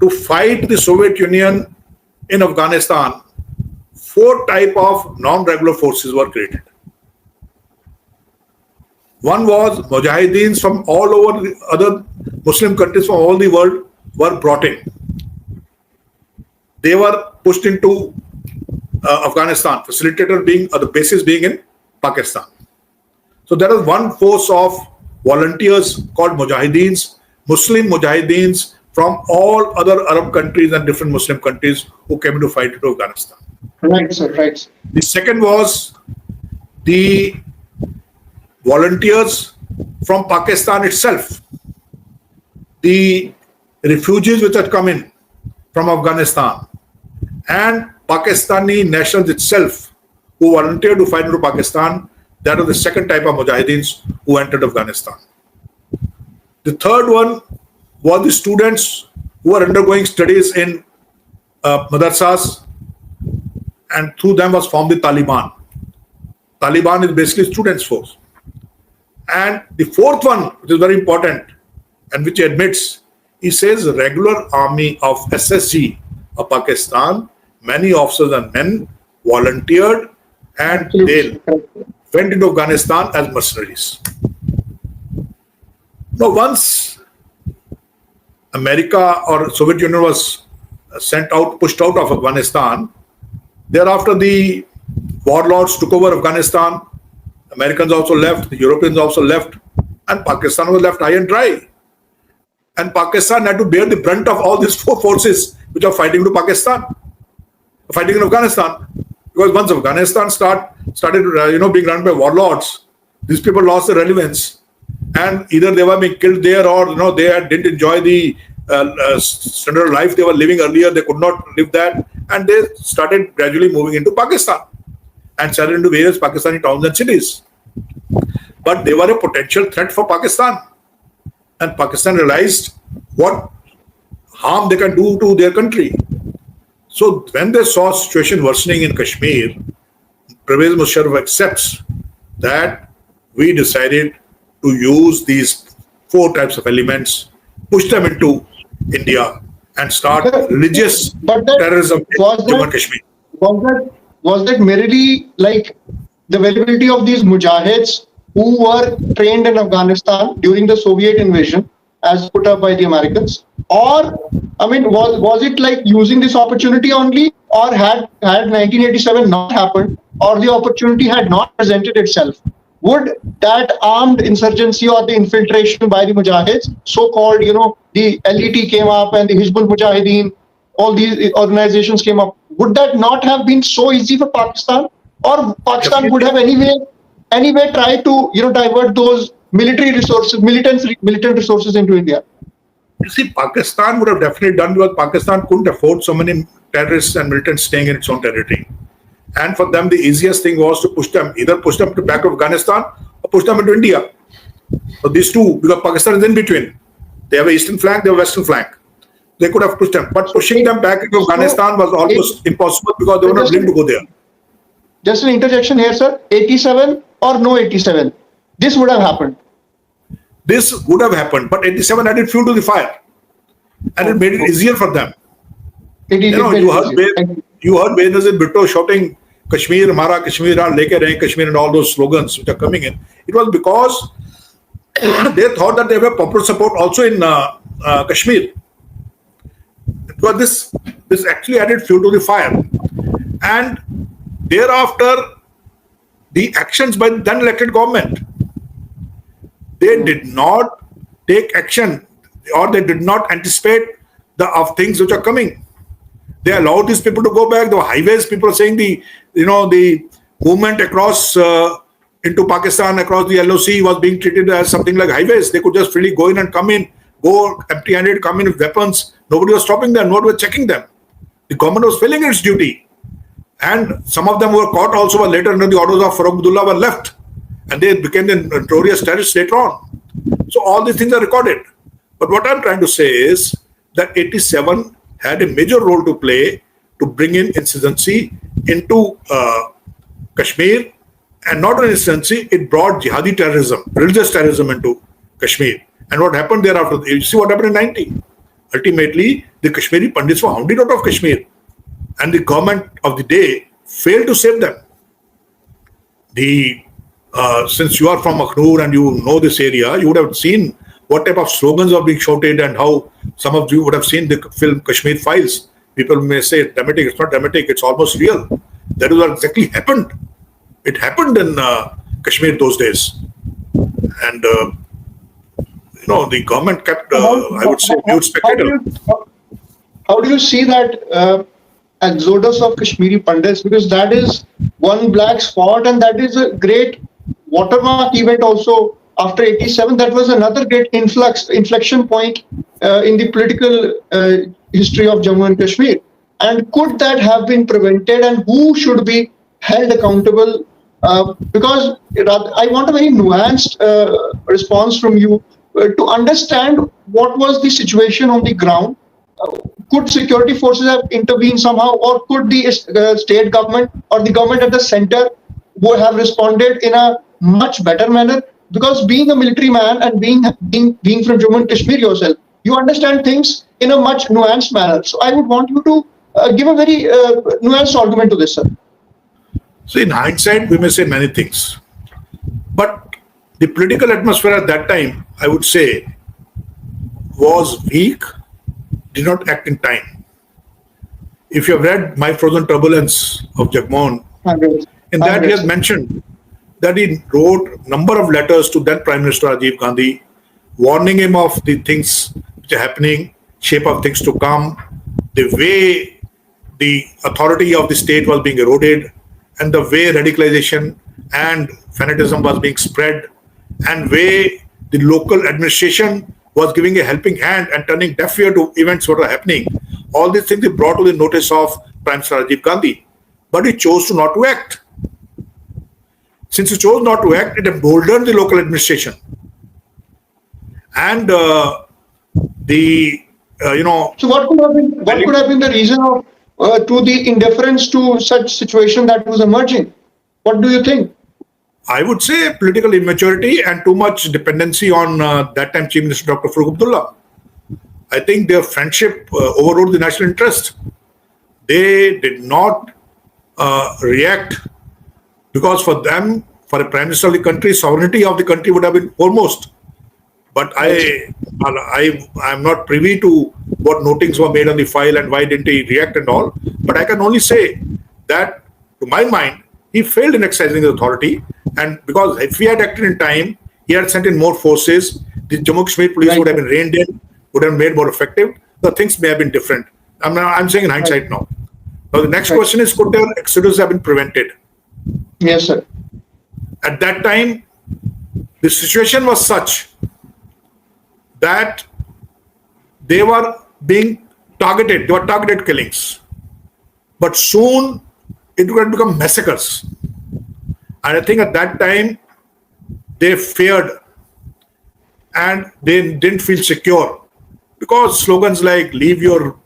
to fight the Soviet Union in Afghanistan, 4 types of non-regular forces were created. One was Mujahideens from all over the other Muslim countries from all the world were brought in. They were pushed into Afghanistan, facilitator being, or the basis being in Pakistan. So there was one force of volunteers called Mujahideens, Muslim Mujahideens from all other Arab countries and different Muslim countries who came to fight into Afghanistan. Right, sir, right. The second was the volunteers from Pakistan itself, the refugees which had come in from Afghanistan, and Pakistani nationals itself who volunteered to fight into Pakistan. That was the second type of Mujahideens who entered Afghanistan. The third one was the students who were undergoing studies in madrasas, and through them was formed the Taliban. Taliban is basically students' force. And the fourth one, which is very important and which he admits, he says regular army of SSG of Pakistan, many officers and men volunteered and they went into Afghanistan as mercenaries. Now, once America or Soviet Union was pushed out of Afghanistan, thereafter the warlords took over Afghanistan. Americans also left, the Europeans also left, and Pakistan was left high and dry. And Pakistan had to bear the brunt of all these 4 forces which are fighting in Afghanistan. Because once Afghanistan started being run by warlords, these people lost their relevance, and either they were being killed there, or they didn't enjoy the standard of life they were living earlier. They could not live that, and they started gradually moving into Pakistan and settled into various Pakistani towns and cities. But they were a potential threat for Pakistan, and Pakistan realized what harm they can do to their country. So when they saw situation worsening in Kashmir, Pervez Musharraf accepts that we decided to use these 4 types of elements, push them into India, and start religious terrorism in Jammu Kashmir. Was that merely like the availability of these mujahids who were trained in Afghanistan during the Soviet invasion, as put up by the Americans? Or, I mean, was it like using this opportunity only, or had 1987 not happened, or the opportunity had not presented itself, would that armed insurgency or the infiltration by the Mujahids, so-called, the LET came up and the Hizbul Mujahideen, all these organizations came up, would that not have been so easy for Pakistan? Or Pakistan would have anyway tried to, divert those military resources, militant resources into India? You see, Pakistan would have definitely done, because Pakistan couldn't afford so many terrorists and militants staying in its own territory. And for them, the easiest thing was to either push them to back to Afghanistan or push them into India. So these two, because Pakistan is in between. They have an eastern flank, they have a western flank. They could have pushed them. But pushing them back into Afghanistan was almost impossible, because they were not willing to go there. Just an interjection here, sir. 87 or no 87, this would have happened. This would have happened, but 87 added fuel to the fire, and it made it easier for them. You heard Benazir Bhutto shouting Kashmir, Hamara Kashmir, Leke Rahe Kashmir, and all those slogans which are coming in. It was because they thought that they have popular support also in Kashmir. Because this actually added fuel to the fire. And thereafter, the actions by the then elected government, they did not take action, or they did not anticipate of things which are coming. They allowed these people to go back. The highways, people are saying the movement across into Pakistan, across the LOC was being treated as something like highways. They could just freely go in and come in, go empty-handed, come in with weapons. Nobody was stopping them. Nobody was checking them. The government was failing its duty. And some of them who were caught also were later under the orders of Farooq Abdullah were left. And they became the notorious terrorists later on. So all these things are recorded. But what I'm trying to say is that 87 had a major role to play to bring in insurgency into Kashmir. And not only insurgency, it brought jihadi terrorism, religious terrorism into Kashmir. And what happened thereafter? You see what happened in 90. Ultimately, the Kashmiri Pandits were hounded out of Kashmir. and the government of the day failed to save them. Since you are from Akhnur and you know this area, you would have seen what type of slogans are being shouted and how some of you would have seen the film Kashmir Files. People may say it's dramatic. It's not dramatic. It's almost real. That is what exactly happened. It happened in Kashmir those days, and the government kept, I would say, mute spectator. How do you see that exodus of Kashmiri Pandits? Because that is one black spot, and that is a great watermark event also after 87. That was another great inflection point in the political history of Jammu and Kashmir. And could that have been prevented, and who should be held accountable? Because I want a very nuanced response from you to understand what was the situation on the ground. Could security forces have intervened somehow, or could the state government or the government at the center would have responded in a much better manner? Because being a military man and being from Jammu and Kashmir yourself, you understand things in a much nuanced manner. So I would want you to give a very nuanced argument to this, sir. So in hindsight, we may say many things, but the political atmosphere at that time, I would say, was weak, did not act in time. If you have read My Frozen Turbulence of Jagmohan, in that he has mentioned that he wrote a number of letters to then Prime Minister Rajiv Gandhi, warning him of the things which are happening, shape of things to come, the way the authority of the state was being eroded, and the way radicalization and fanatism was being spread, and way the local administration was giving a helping hand and turning deaf ear to events that were happening. All these things he brought to the notice of Prime Minister Rajiv Gandhi. But he chose not to act. Since he chose not to act, it emboldened the local administration. And So what could have been the reason of to the indifference to such situation that was emerging? What do you think? I would say political immaturity and too much dependency on that time Chief Minister Dr. Farooq Abdullah. I think their friendship overrode the national interest. They did not react because for them, for a prime minister of the country, sovereignty of the country would have been foremost. But I am not privy to what notings were made on the file and why didn't he react and all. But I can only say that, to my mind, he failed in exercising the authority. And because if he had acted in time, he had sent in more forces, the Jammu Kashmir police would have been reined in, would have made more effective. The things may have been different. I'm saying in hindsight now. Now the next question is, could their exodus have been prevented? Yes, sir. At that time, the situation was such that they were being targeted. They were targeted killings. But soon it would become massacres. And I think at that time, they feared and they didn't feel secure because slogans like leave your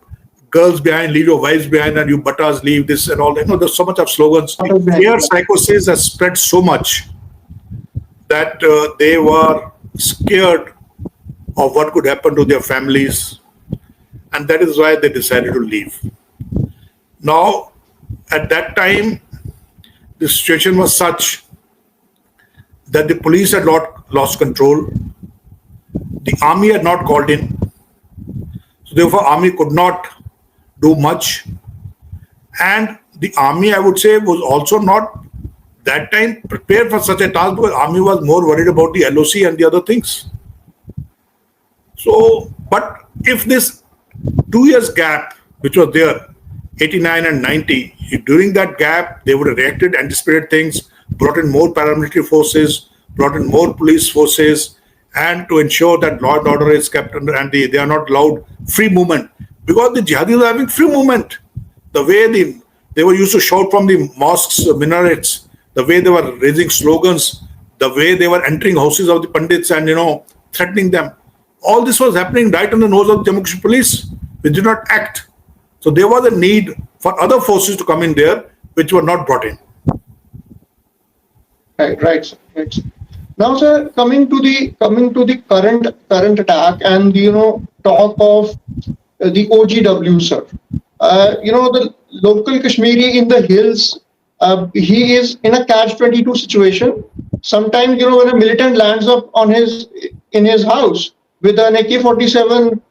girls behind, leave your wives behind, and you buttas leave this and all. There's so much of slogans. Fear psychosis has spread so much that they were scared of what could happen to their families. And that is why they decided to leave. Now, at that time, the situation was such that the police had lost control. The army had not called in. So therefore, army could not do much. And the army, I would say, was also not that time prepared for such a task because army was more worried about the LOC and the other things. So, but if this 2 years gap, which was there, 89 and 90, during that gap, they would have reacted, anticipated things, brought in more paramilitary forces, brought in more police forces, and to ensure that law and order is kept under, and they are not allowed free movement. Because the jihadis are having free movement. The way they were used to shout from the mosques, minarets, the way they were raising slogans, the way they were entering houses of the Pandits and, threatening them. All this was happening right on the nose of the Jammu Kashmir police, which did not act. So there was a need for other forces to come in there, which were not brought in. Right, sir. Now, sir, coming to the current attack and talk of the OGW, sir. The local Kashmiri in the hills, he is in a catch-22 situation. Sometimes, when a militant lands up in his house with an AK-47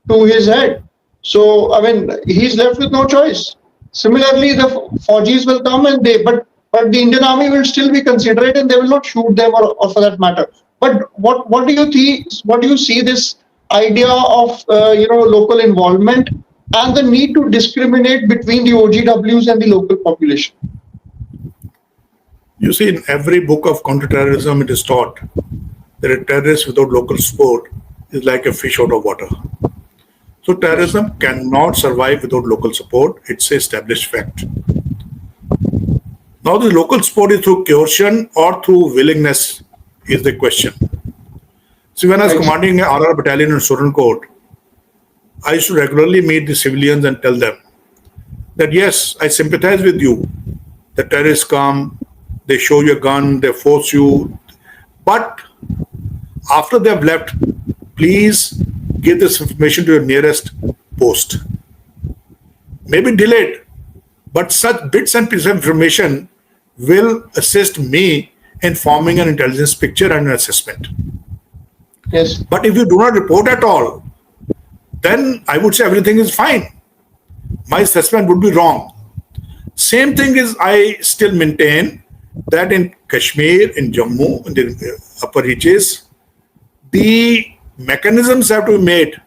to his head, so I mean, he's left with no choice. Similarly, the Fauji's will come and but the Indian Army will still be considerate and they will not shoot them or for that matter. But what do you think? What do you see this idea of local involvement and the need to discriminate between the OGWs and the local population? You see, in every book of counterterrorism, it is taught that a terrorist without local support is like a fish out of water. So terrorism cannot survive without local support. It's an established fact. Now, the local support is through coercion or through willingness is the question. See, when I was commanding a RR battalion in Surancourt, I used to regularly meet the civilians and tell them that yes, I sympathize with you. The terrorists come, they show you a gun, they force you. But after they've left, please give this information to your nearest post. Maybe delayed, but such bits and pieces of information will assist me in forming an intelligence picture and an assessment. Yes. But if you do not report at all, then I would say everything is fine. My assessment would be wrong. Same thing is, I still maintain that in Kashmir, in Jammu, in the upper reaches, the mechanisms have to be made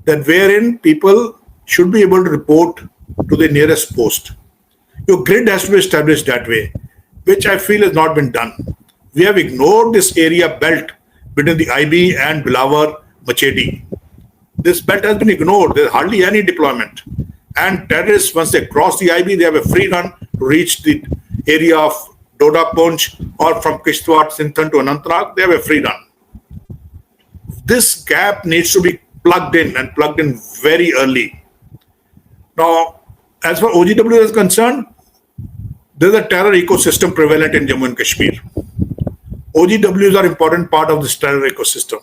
that wherein people should be able to report to the nearest post. Your grid has to be established that way, which I feel has not been done. We have ignored this area belt between the IB and Bilawar Machedi. This belt has been ignored. There's hardly any deployment. And terrorists, once they cross the IB, they have a free run to reach the area of Doda Punch or from Kishtwar, Sinthan to Anantnag. They have a free run. This gap needs to be plugged in and plugged in very early. Now, as far as OGW is concerned, there's a terror ecosystem prevalent in Jammu and Kashmir. OGWs are an important part of this terror ecosystem.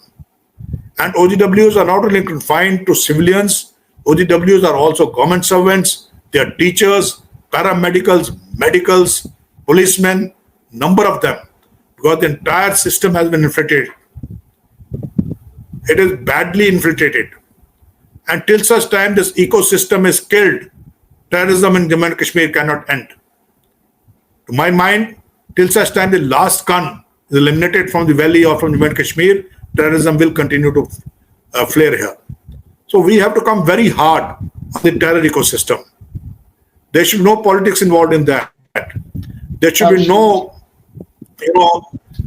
And OGWs are not only confined to civilians, OGWs are also government servants, they are teachers, paramedicals, medicals, policemen, number of them, because the entire system has been infiltrated. It is badly infiltrated. And till such time this ecosystem is killed, terrorism in Jammu and Kashmir cannot end. To my mind, till such time the last gun is eliminated from the valley or from Jammu and Kashmir, terrorism will continue to flare here. So we have to come very hard on the terror ecosystem. There should be no politics involved in that. There should be no,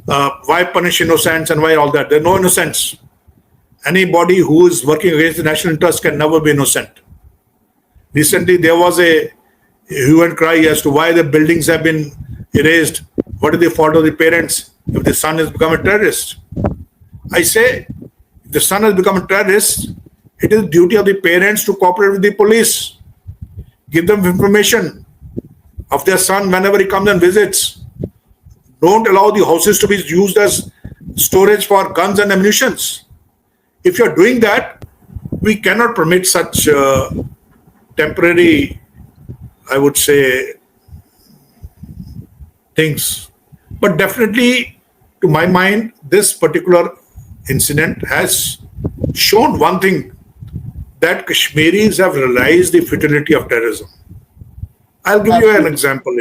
why punish innocents and why all that. There are no innocents. Anybody who is working against the national interest can never be innocent. Recently, there was a hue and cry as to why the buildings have been erased. What is the fault of the parents if the son has become a terrorist? I say, if the son has become a terrorist, it is the duty of the parents to cooperate with the police. Give them information of their son whenever he comes and visits. Don't allow the houses to be used as storage for guns and ammunition. If you're doing that, we cannot permit such temporary, I would say, things. But definitely, to my mind, this particular incident has shown one thing, that Kashmiris have realized the futility of terrorism. I'll give you an example.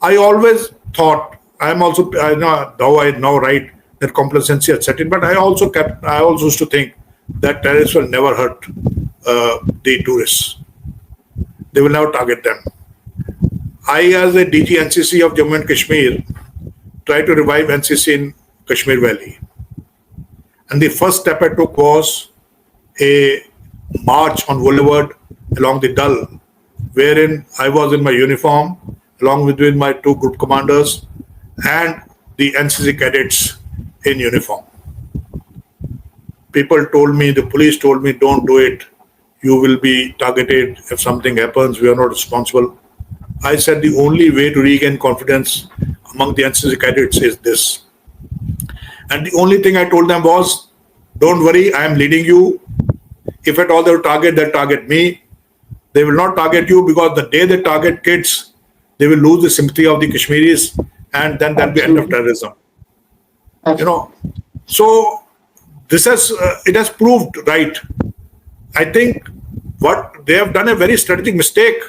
I always thought, I now write that complacency had set in, but I also used to think that terrorists will never hurt the tourists. They will never target them. I, as a DG NCC of Jammu and Kashmir, tried to revive NCC in Kashmir Valley. And the first step I took was a march on Boulevard along the Dal, wherein I was in my uniform, along with my two group commanders and the NCC cadets in uniform. People told me, the police told me, don't do it. You will be targeted. If something happens, we are not responsible. I said the only way to regain confidence among the NCC cadets is this. And the only thing I told them was, don't worry, I am leading you. If at all they'll target me. They will not target you because the day they target kids, they will lose the sympathy of the Kashmiris, and then there'll be end of terrorism. You know, so this has proved right. I think what they have done a very strategic mistake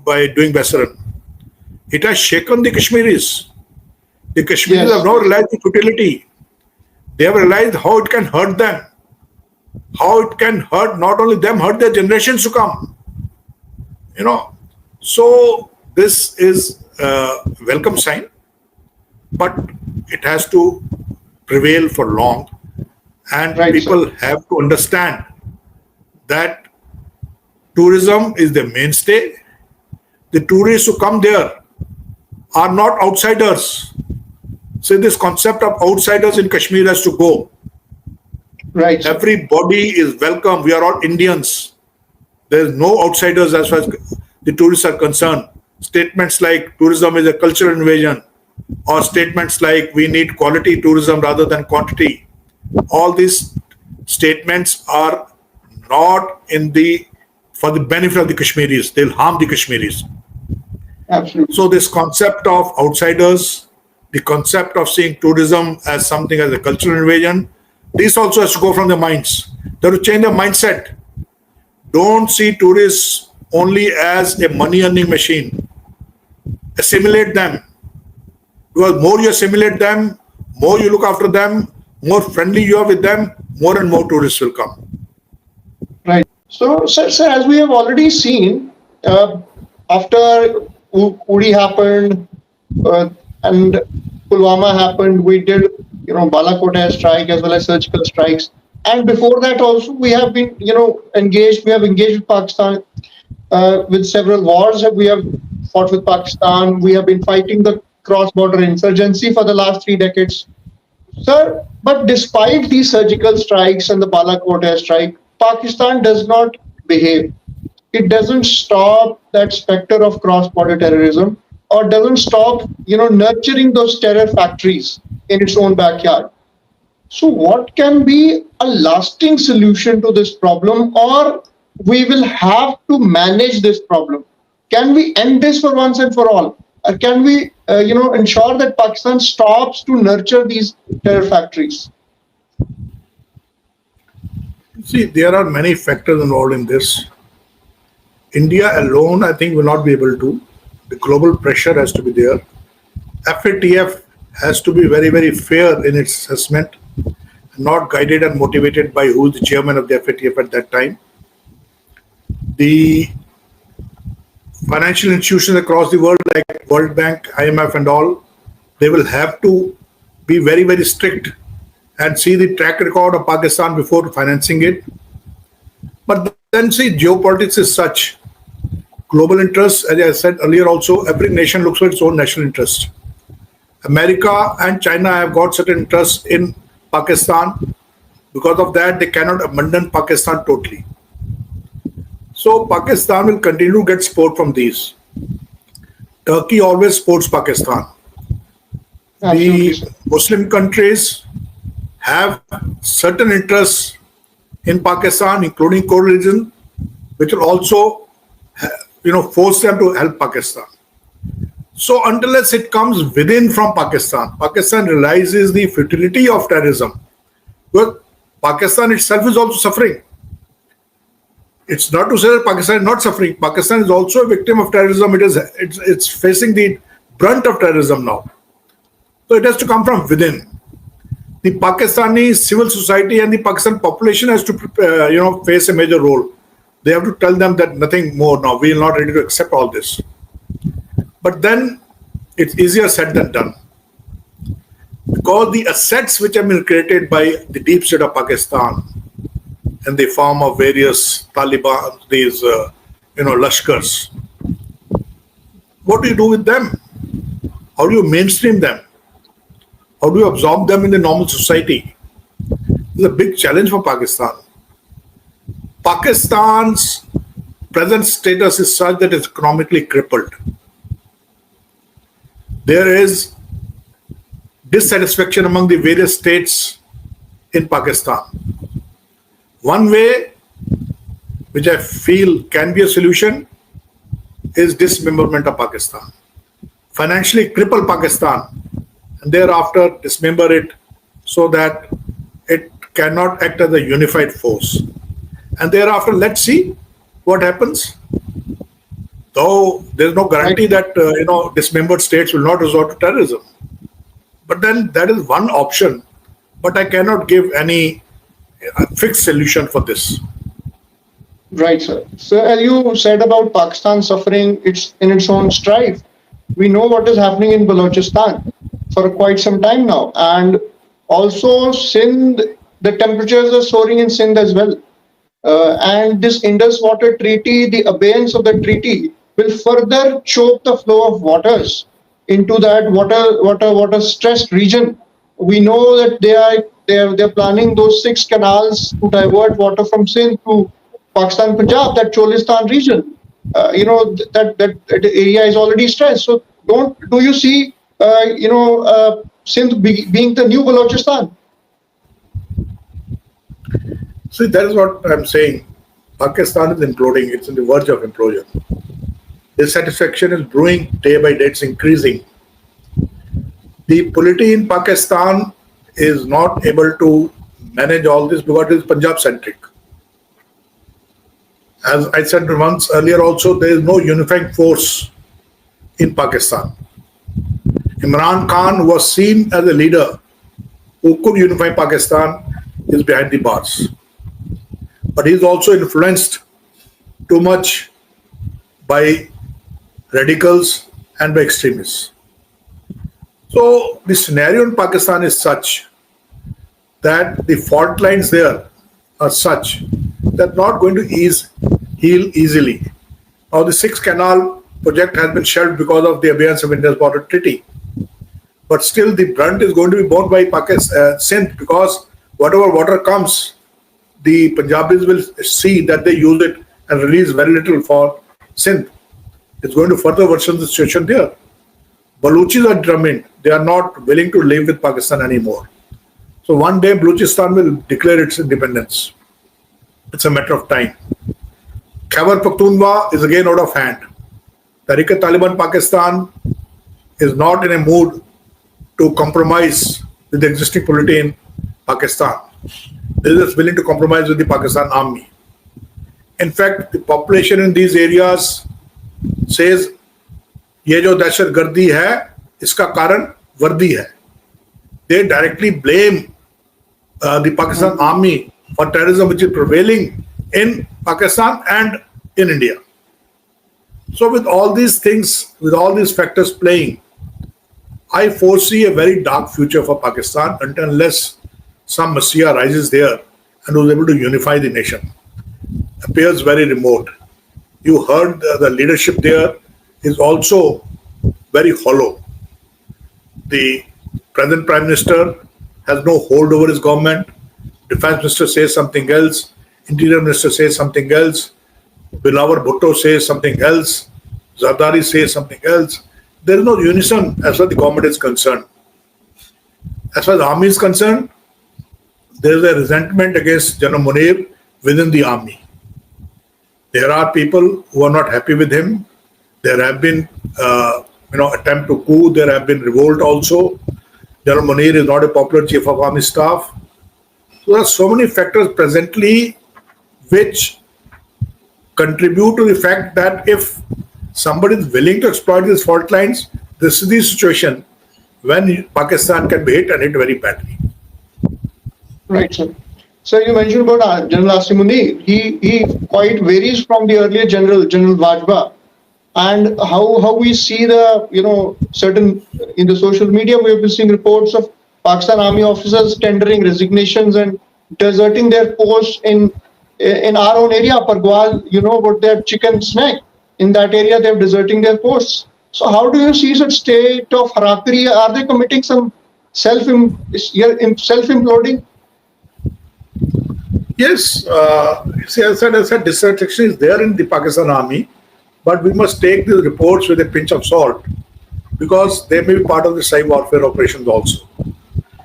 by doing Basaran. It has shaken the Kashmiris. The Kashmiris have now realized the futility. They have realized how it can hurt them, how it can hurt not only them, hurt their generations to come. You know, so this is a welcome sign, but it has to prevail for long, and people have to understand that tourism is the mainstay. The tourists who come there are not outsiders. So this concept of outsiders in Kashmir has to go. Right. Everybody is welcome. We are all Indians. There is no outsiders as far as the tourists are concerned. Statements like tourism is a cultural invasion, or statements like we need quality tourism rather than quantity. All these statements are not for the benefit of the Kashmiris. They'll harm the Kashmiris. Absolutely. So this concept of outsiders, the concept of seeing tourism as something as a cultural invasion, this also has to go from their minds. They have to change their mindset. Don't see tourists only as a money-earning machine. Assimilate them. Because more you assimilate them, more you look after them, more friendly you are with them, more and more tourists will come. Right. So, sir, as we have already seen, after Uri happened and Pulwama happened, we did, Balakot air strike as well as surgical strikes. And before that also, we have been, engaged. We have engaged with Pakistan with several wars. We have fought with Pakistan. We have been fighting the cross-border insurgency for the last 3 decades. Sir, but despite these surgical strikes and the Balakot air strike, Pakistan does not behave. It doesn't stop that specter of cross-border terrorism, or doesn't stop, nurturing those terror factories in its own backyard. So what can be a lasting solution to this problem, or we will have to manage this problem? Can we end this for once and for all? Or can we, ensure that Pakistan stops to nurture these terror factories? See, there are many factors involved in this. India alone, I think, will not be able to. The global pressure has to be there. FATF has to be very, very fair in its assessment, not guided and motivated by who is the chairman of the FATF at that time. The financial institutions across the world, like World Bank, IMF and all, they will have to be very, very strict and see the track record of Pakistan before financing it. But then see, geopolitics is such. Global interests, as I said earlier also, every nation looks for its own national interest. America and China have got certain interests in Pakistan. Because of that, they cannot abandon Pakistan totally. So Pakistan will continue to get support from these. Turkey always supports Pakistan. Absolutely. The Muslim countries have certain interests in Pakistan, including co-religion, which will also, force them to help Pakistan. So unless it comes within from Pakistan, Pakistan realizes the futility of terrorism. Well, Pakistan itself is also suffering. It's not to say that Pakistan is not suffering. Pakistan is also a victim of terrorism. It's facing the brunt of terrorism now. So it has to come from within. The Pakistani civil society and the Pakistan population has to, face a major role. They have to tell them that nothing more now. We are not ready to accept all this. But then it's easier said than done. Because the assets which have been created by the deep state of Pakistan in the form of various Taliban, these, Lashkars, what do you do with them? How do you mainstream them? How do you absorb them in the normal society? It's a big challenge for Pakistan. Pakistan's present status is such that it's economically crippled. There is dissatisfaction among the various states in Pakistan. One way which I feel can be a solution, is dismemberment of Pakistan. Financially cripple Pakistan and thereafter dismember it so that it cannot act as a unified force. And thereafter, let's see what happens. Though there's no guarantee that dismembered states will not resort to terrorism. But then that is one option. But I cannot give any fixed solution for this. Right, sir. So as you said about Pakistan suffering its own strife, we know what is happening in Balochistan for quite some time now, and also Sindh, the temperatures are soaring in Sindh as well. And this Indus Water Treaty, the abeyance of the treaty, will further choke the flow of waters into that water stressed region. We know that they're planning those 6 canals to divert water from Sindh to Pakistan Punjab, that Cholistan region. That area is already stressed. So do you see Sindh being the new Balochistan? See, that is what I'm saying. Pakistan is imploding. It's on the verge of implosion. Dissatisfaction is brewing day by day. It's increasing. The polity in Pakistan is not able to manage all this because it is Punjab-centric. As I said once earlier also, there is no unifying force in Pakistan. Imran Khan, who was seen as a leader who could unify Pakistan, is behind the bars. But he is also influenced too much by radicals and by extremists. So the scenario in Pakistan is such that the fault lines there are such that not going to heal easily. Now the 6 canal project has been shelved because of the abeyance of Indus Water Treaty. But still the brunt is going to be borne by Pakistan, Sindh, because whatever water comes, the Punjabis will see that they use it and release very little for Sindh. It's going to further worsen the situation there. Baluchis are determined. They are not willing to live with Pakistan anymore. So one day Balochistan will declare its independence. It's a matter of time. Khyber Pakhtunkhwa is again out of hand. Tehreek-e-Taliban Pakistan is not in a mood to compromise with the existing polity in Pakistan. They are just willing to compromise with the Pakistan army. In fact, the population in these areas says, ये जो दहशत गर्दी है, इसका कारण वर्दी है. They directly blame the Pakistan army for terrorism which is prevailing in Pakistan and in India. So with all these things, with all these factors playing, I foresee a very dark future for Pakistan unless some messiah rises there and was able to unify the nation. Appears very remote. You heard the leadership there is also very hollow. The present Prime Minister has no hold over his government. Defense Minister says something else. Interior Minister says something else. Bilawar Bhutto says something else. Zardari says something else. There is no unison as far as the government is concerned. As far as the army is concerned, there is a resentment against General Munir within the army. There are people who are not happy with him. There have been, attempt to coup. There have been revolt also. General Munir is not a popular chief of army staff. So there are so many factors presently which contribute to the fact that if somebody is willing to exploit these fault lines, this is the situation when Pakistan can be hit and hit very badly. Right, sir. So you mentioned about General Asim Munir. He quite varies from the earlier General Vajba, and how we see the certain in the social media we have been seeing reports of Pakistan Army officers tendering resignations and deserting their posts in our own area, Pargwal. About their chicken snack in that area, they're deserting their posts. So how do you see such state of harakiri? Are they committing some self-imploding? Yes, see, as I said, dissatisfaction is there in the Pakistan army, but we must take these reports with a pinch of salt because they may be part of the cyber warfare operations also.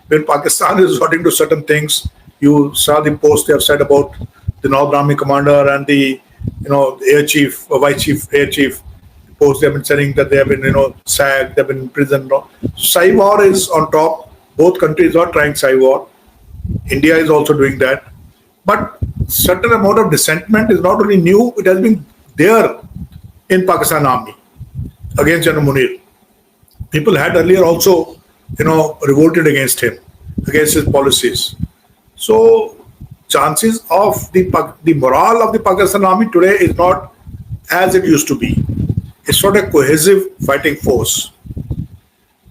When Pakistan is resorting to certain things, you saw the post they have said about the North Army commander and the air chief, vice chief, air chief post. They have been saying that they have been sacked, they have been in prison. Cyber war is on top. Both countries are trying cyber war. India is also doing that. But certain amount of dissentiment is not only new, it has been there in Pakistan Army against General Munir. People had earlier also, revolted against him, against his policies. So chances of the morale of the Pakistan Army today is not as it used to be. It's not a cohesive fighting force.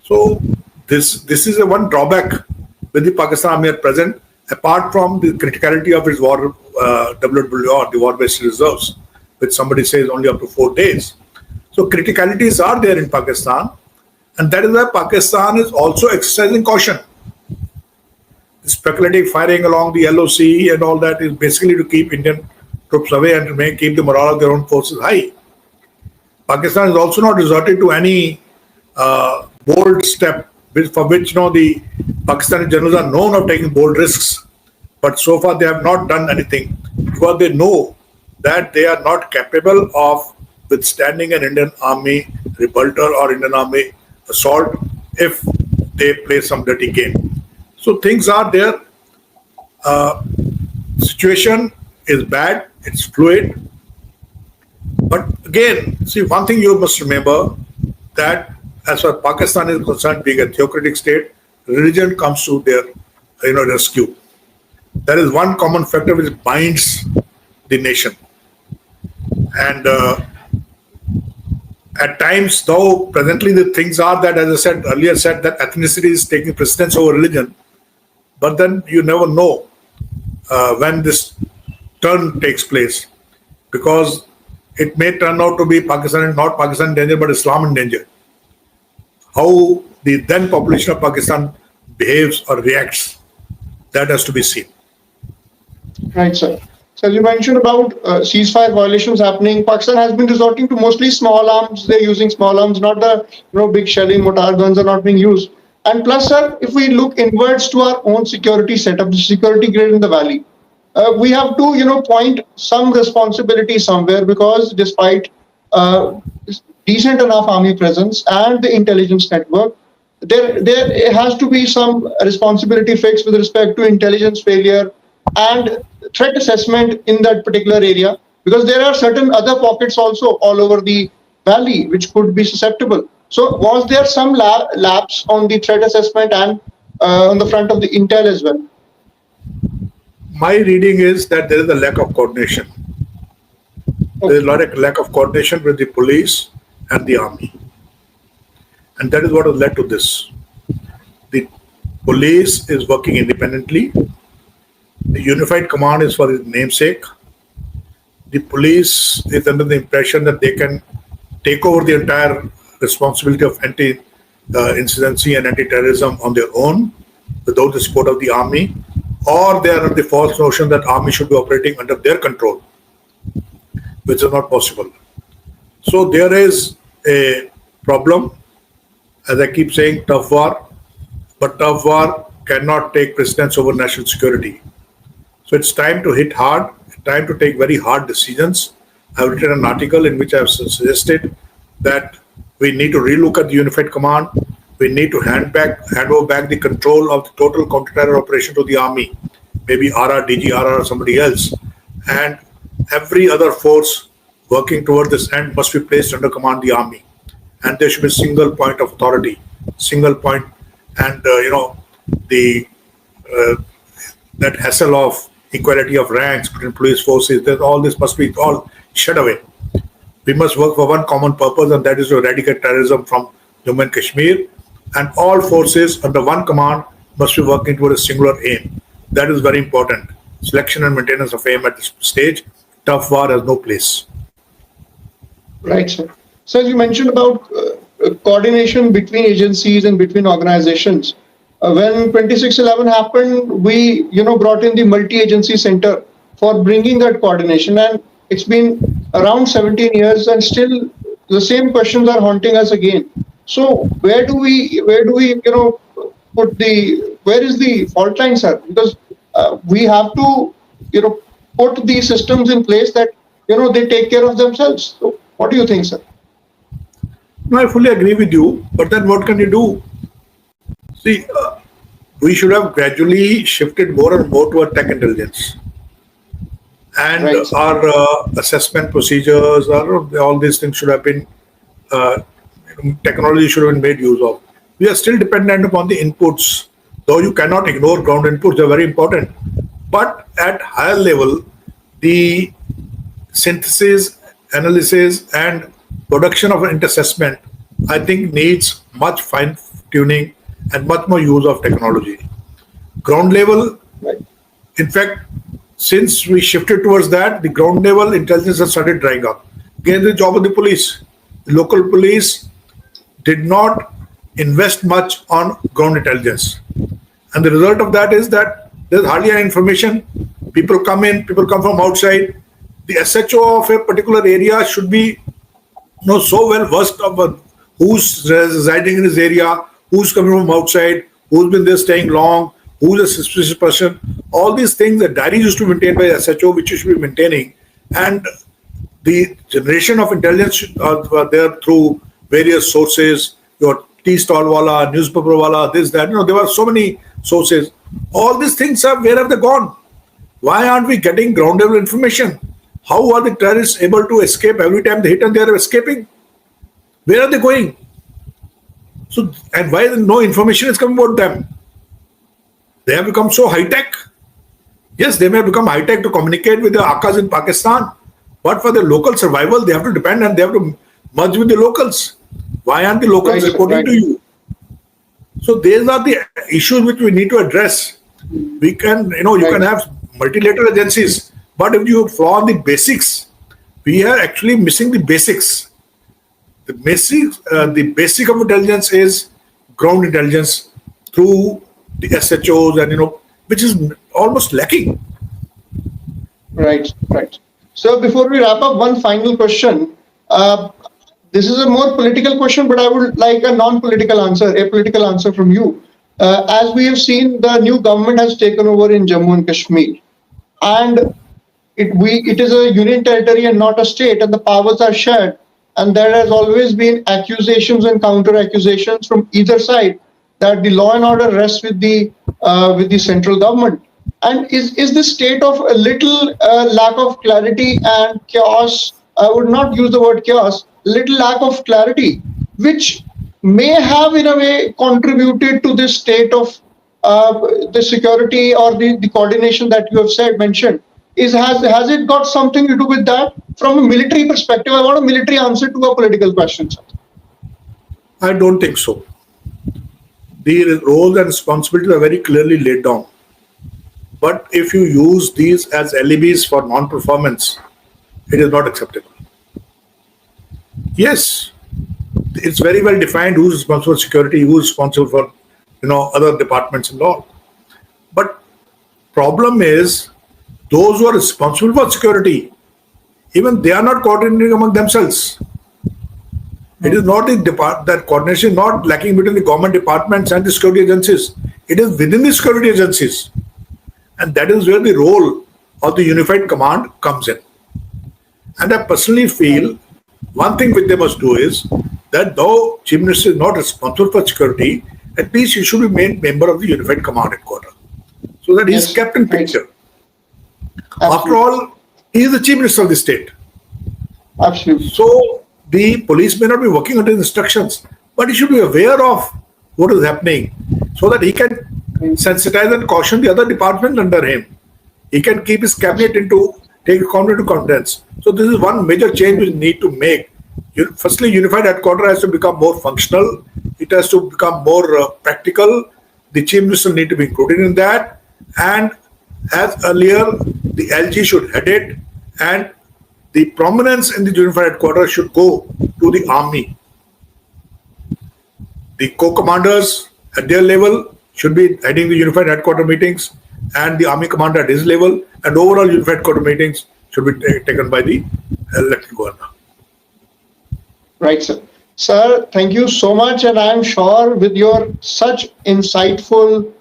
So this is a one drawback with the Pakistan Army at present, apart from the criticality of its war WWR, the war-based reserves, which somebody says only up to 4 days. So criticalities are there in Pakistan, and that is why Pakistan is also exercising caution. The speculative firing along the LOC and all that is basically to keep Indian troops away and to keep the morale of their own forces high. Pakistan is also not resorted to any bold step for which the Pakistani generals are known of taking bold risks. But so far they have not done anything because they know that they are not capable of withstanding an Indian army revolter or Indian army assault if they play some dirty game. So things are there. Situation is bad. It's fluid. But again, see, one thing you must remember that as far as Pakistan is concerned, being a theocratic state, religion comes to their rescue. There is one common factor which binds the nation. And at times, though presently the things are that, as I said earlier, that ethnicity is taking precedence over religion, but then you never know when this turn takes place, because it may turn out to be Pakistan, not Pakistan in danger, but Islam in danger. How the then population of Pakistan behaves or reacts, that has to be seen. Right, sir. So as you mentioned about ceasefire violations happening, Pakistan has been resorting to mostly small arms. They're using small arms, not the big shelling, mortar guns are not being used. And plus, sir, if we look inwards to our own security setup, the security grid in the valley, we have to point some responsibility somewhere, because despite decent enough army presence and the intelligence network, there has to be some responsibility fixed with respect to intelligence failure and threat assessment in that particular area, because there are certain other pockets also all over the valley which could be susceptible. So was there some lapse on the threat assessment and on the front of the intel as well? My reading is that there is a lack of coordination. Okay. There is a lot of lack of coordination with the police and the army. And that is what has led to this. The police is working independently. The unified command is for its namesake. The police is under the impression that they can take over the entire responsibility of anti-insurgency and anti-terrorism on their own without the support of the army, or they are under the false notion that army should be operating under their control, which is not possible. So there is a problem, as I keep saying, tough war, but tough war cannot take precedence over national security. So it's time to hit hard, time to take very hard decisions. I've written an article in which I've suggested that we need to relook at the unified command. We need to hand over back the control of the total counter-terror operation to the army, maybe RR, DGRR, or somebody else. And every other force working toward this end must be placed under command the army. And there should be a single point of authority, single point, and that hassle of equality of ranks between police forces, that all this must be all shed away. We must work for one common purpose, and that is to eradicate terrorism from Jammu and Kashmir. And all forces under one command must be working toward a singular aim. That is very important. Selection and maintenance of aim at this stage, tough war has no place. Right, sir. So as you mentioned about coordination between agencies and between organizations, when 2611 happened, we brought in the multi-agency center for bringing that coordination, and it's been around 17 years and still the same questions are haunting us again. So where do we put where is the fault line, sir? Because we have to put these systems in place that they take care of themselves. So what do you think, sir? No, I fully agree with you. But then what can you do? See, we should have gradually shifted more and more toward tech intelligence. And Right. our assessment procedures, all these things should have been, uh, technology should have been made use of. We are still dependent upon the inputs, though you cannot ignore ground inputs, they're very important. But at higher level, the synthesis, analysis, and production of an assessment, I think, needs much fine tuning and much more use of technology. Ground level, Right. in fact, since we shifted towards that, the ground level intelligence has started drying up. Again, the job of the police. The local police did not invest much on ground intelligence. And the result of that is that there's hardly any information. People come in, people come from outside. The SHO of a particular area should be so well versed of who's residing in his area, who's coming from outside, who's been there staying long, who's a suspicious person. All these things, the diaries used to be maintained by SHO, which you should be maintaining. And the generation of intelligence were there through various sources, your tea stall wala, newspaper wala, this, that. There were so many sources. All these things where have they gone? Why aren't we getting ground level information? How are the terrorists able to escape every time they hit and they are escaping? Where are they going? So, and why no information is coming about them? They have become so high tech. Yes, they may have become high tech to communicate with the Akas in Pakistan, but for their local survival, they have to depend and they have to merge with the locals. Why aren't the locals Right, reporting right. to you? So these are the issues which we need to address. We can, you can Right. have multilateral agencies, but if you fall on the basics, we are actually missing the basics. The basic of intelligence is ground intelligence through the SHOs, and which is almost lacking. Right, right. So before we wrap up, one final question. This is a more political question, but I would like a non-political answer, a political answer from you. As we have seen, the new government has taken over in Jammu and Kashmir, and it is a union territory and not a state, and the powers are shared. And there has always been accusations and counter accusations from either side that the law and order rests with the central government. And is this state of a little lack of clarity and chaos? I would not use the word chaos. Little lack of clarity, which may have in a way contributed to this state of the security or the coordination that you have mentioned. Has it got something to do with that? From a military perspective, I want a military answer to a political question, sir. I don't think so. The roles and responsibilities are very clearly laid down. But if you use these as alibis for non-performance, it is not acceptable. Yes, it's very well defined who's responsible for security, who's responsible for other departments and all. But problem is those who are responsible for security, even they are not coordinating among themselves. It is not that coordination is not lacking between the government departments and the security agencies. It is within the security agencies. And that is where the role of the unified command comes in. And I personally feel one thing which they must do is that though Chief Minister is not responsible for security, at least he should be made member of the unified command headquarters, so that he is Yes, kept in right. picture. Absolutely. After all, he is the Chief Minister of the state. Absolutely. So the police may not be working under instructions, but he should be aware of what is happening so that he can sensitize and caution the other department under him. He can keep his cabinet take account into confidence. So this is one major change we need to make. Firstly, unified headquarters has to become more functional. It has to become more practical. The Chief Minister need to be included in that. And as earlier, the LG should head it, and the prominence in the unified headquarters should go to the army. The co-commanders at their level should be heading the unified headquarters meetings, and the army commander at his level, and overall unified headquarters meetings should be taken by the elected governor. Right, sir. Sir, thank you so much. And I'm sure with your such insightful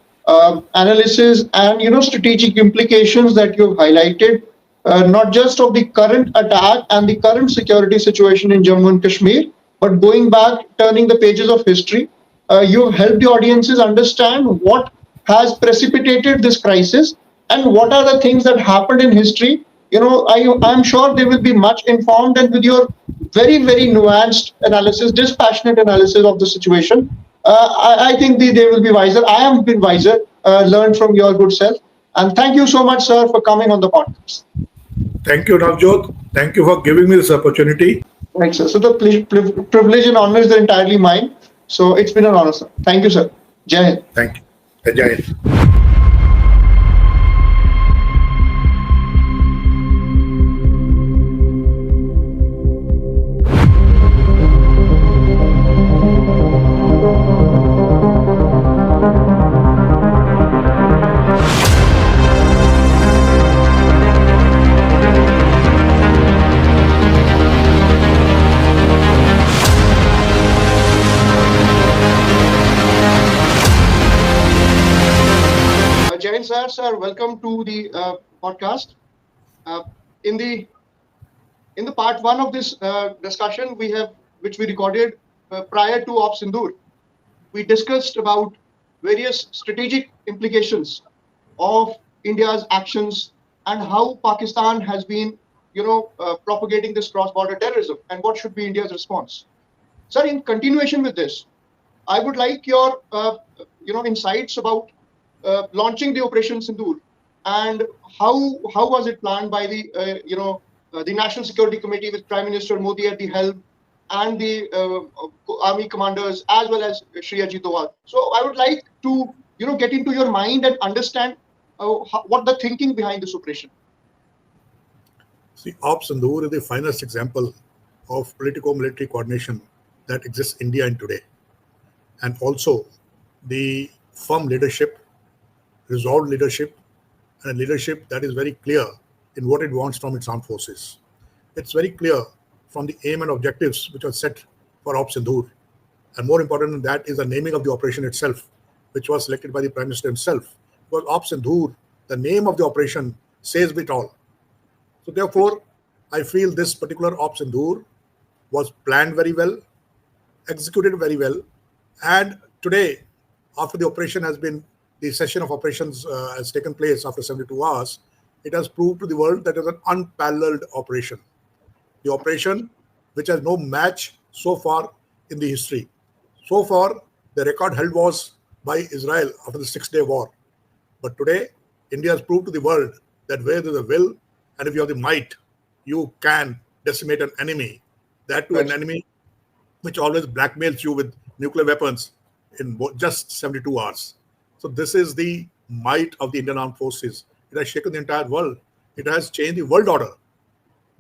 analysis and strategic implications that you've highlighted, not just of the current attack and the current security situation in Jammu and Kashmir, but going back, turning the pages of history. You've helped the audiences understand what has precipitated this crisis and what are the things that happened in history. I'm sure they will be much informed, and with your very, very nuanced analysis, dispassionate analysis of the situation, I think they will be wiser. I am been wiser, learned from your good self. And thank you so much, sir, for coming on the podcast. Thank you, Navjot. Thank you for giving me this opportunity. Right, sir. So the privilege and honor is entirely mine. So it's been an honor, sir. Thank you, sir. Jai Hind. Thank you. Jai Hind. Jai Hind, sir, welcome to the podcast. Uh, in the in the part one of this discussion, which we recorded prior to Op Sindoor, we discussed about various strategic implications of India's actions and how Pakistan has been, propagating this cross-border terrorism and what should be India's response. Sir, in continuation with this, I would like your, insights about launching the Operation Sindoor and how was it planned by the National Security Committee with Prime Minister Modi at the helm and the army commanders as well as Shri Ajit Doval. So I would like to get into your mind and understand what the thinking behind this operation. See, Op Sindoor is the finest example of politico-military coordination that exists in India in today, and also the firm leadership, resolved leadership, and a leadership that is very clear in what it wants from its armed forces. It's very clear from the aim and objectives which are set for Op Sindoor. And more important than that is the naming of the operation itself, which was selected by the Prime Minister himself. Because Op Sindoor, the name of the operation, says it all. So therefore, I feel this particular Op Sindoor was planned very well, executed very well. And today, after the operation has been, the session of operations has taken place after 72 hours, it has proved to the world that it is an unparalleled operation. The operation which has no match so far in the history. So far, the record held was by Israel after the 6-day war. But today, India has proved to the world that where there is a will and if you have the might, you can decimate an enemy. That to an enemy which always blackmails you with nuclear weapons in just 72 hours. So this is the might of the Indian Armed Forces. It has shaken the entire world. It has changed the world order.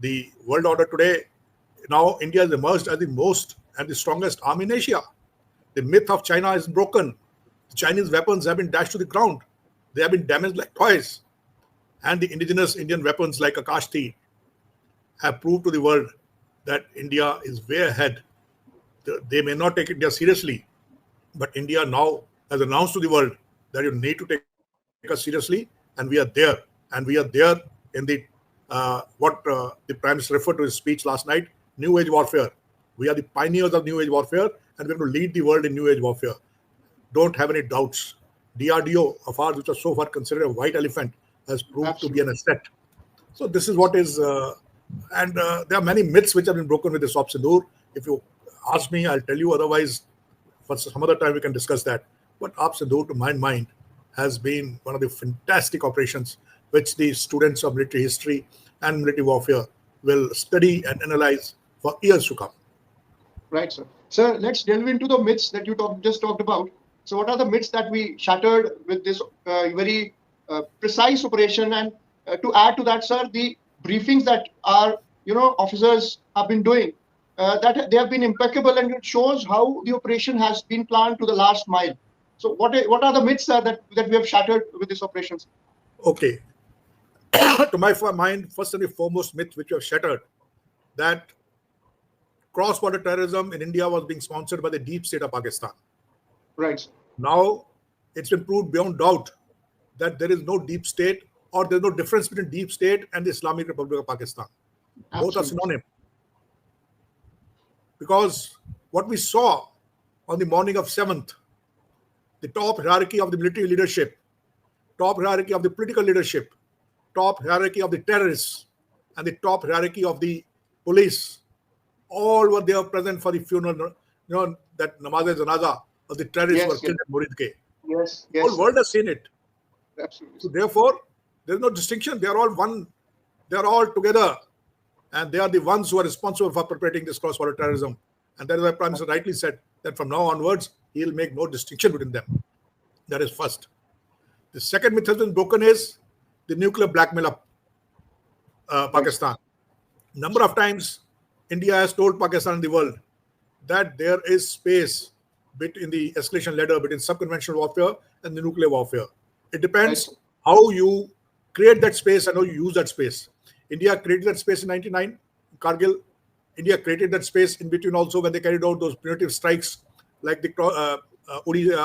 The world order today, now India has emerged as the most and the strongest army in Asia. The myth of China is broken. The Chinese weapons have been dashed to the ground. They have been damaged like toys. And the indigenous Indian weapons like Akashti have proved to the world that India is way ahead. They may not take India seriously, but India now has announced to the world that you need to take us seriously, and we are there. And we are there in the what the Prime Minister referred to his speech last night, New Age warfare. We are the pioneers of New Age warfare, and we're going to lead the world in New Age warfare. Don't have any doubts. DRDO of ours, which was so far considered a white elephant, has proved to be an asset. So this is what is, and there are many myths which have been broken with this Op Sindoor. If you ask me, I'll tell you. Otherwise, for some other time we can discuss that. But Op Sindoor, to my mind, has been one of the fantastic operations which the students of military history and military warfare will study and analyze for years to come. Right, sir. Sir, let's delve into the myths that you just talked about. So what are the myths that we shattered with this very precise operation? And to add to that, sir, the briefings that our officers have been doing, that they have been impeccable, and it shows how the operation has been planned to the last mile. So what are the myths, sir, that we have shattered with this operation? Okay. To my mind, first and foremost myth which we have shattered, that cross-border terrorism in India was being sponsored by the deep state of Pakistan. Right. Now, it's been proved beyond doubt that there is no deep state or there's no difference between deep state and the Islamic Republic of Pakistan. Both are synonym. Because what we saw on the morning of 7th, the top hierarchy of the military leadership, top hierarchy of the political leadership, top hierarchy of the terrorists, and the top hierarchy of the police, all were there present for the funeral, that namaz-e-janaza of the terrorists were killed at Muridke. Yes, The whole world has seen it. Absolutely. So therefore, there is no distinction. They are all one. They are all together. And they are the ones who are responsible for perpetrating this cross-border terrorism. And that is why Prime Minister rightly said that from now onwards, he will make no distinction between them. That is first. The second myth has been broken is the nuclear blackmail of Pakistan. Number of times, India has told Pakistan and the world that there is space between the escalation ladder between subconventional warfare and the nuclear warfare. It depends how you create that space and how you use that space. India created that space in 99, Kargil. India created that space in between also when they carried out those punitive strikes like the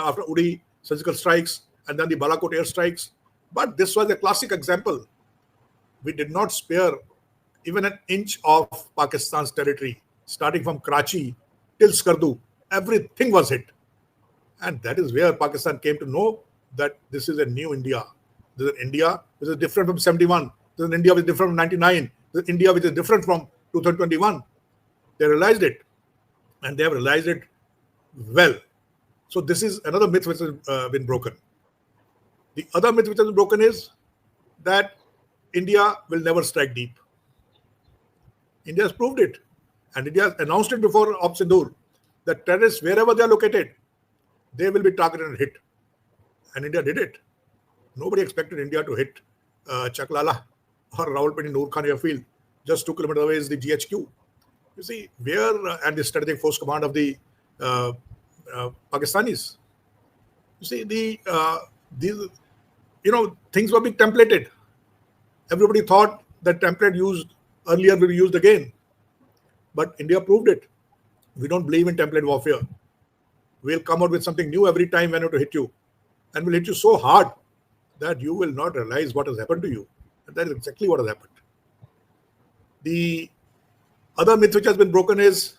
after Uri surgical strikes and then the Balakot air strikes. But this was a classic example. We did not spare even an inch of Pakistan's territory, starting from Karachi till Skardu. Everything was hit. And that is where Pakistan came to know that this is a new India. This is an India which is different from 71. This is an India which is different from 99. This is India which is different from 2021. They realized it. And they have realized it well. So this is another myth which has been broken. The other myth which has been broken is that India will never strike deep. India has proved it. And India has announced it before Op Sindoor that terrorists, wherever they are located, they will be targeted and hit. And India did it. Nobody expected India to hit Chaklala or Rawalpindi Noor Khan airfield. Just 2 kilometers away is the GHQ. You see, where and the strategic force command of the Pakistanis. You see, these things were being templated. Everybody thought that template used earlier will be used again. But India proved it. We don't believe in template warfare. We'll come out with something new every time when to hit you. And we'll hit you so hard that you will not realize what has happened to you. And that is exactly what has happened. The other myth which has been broken is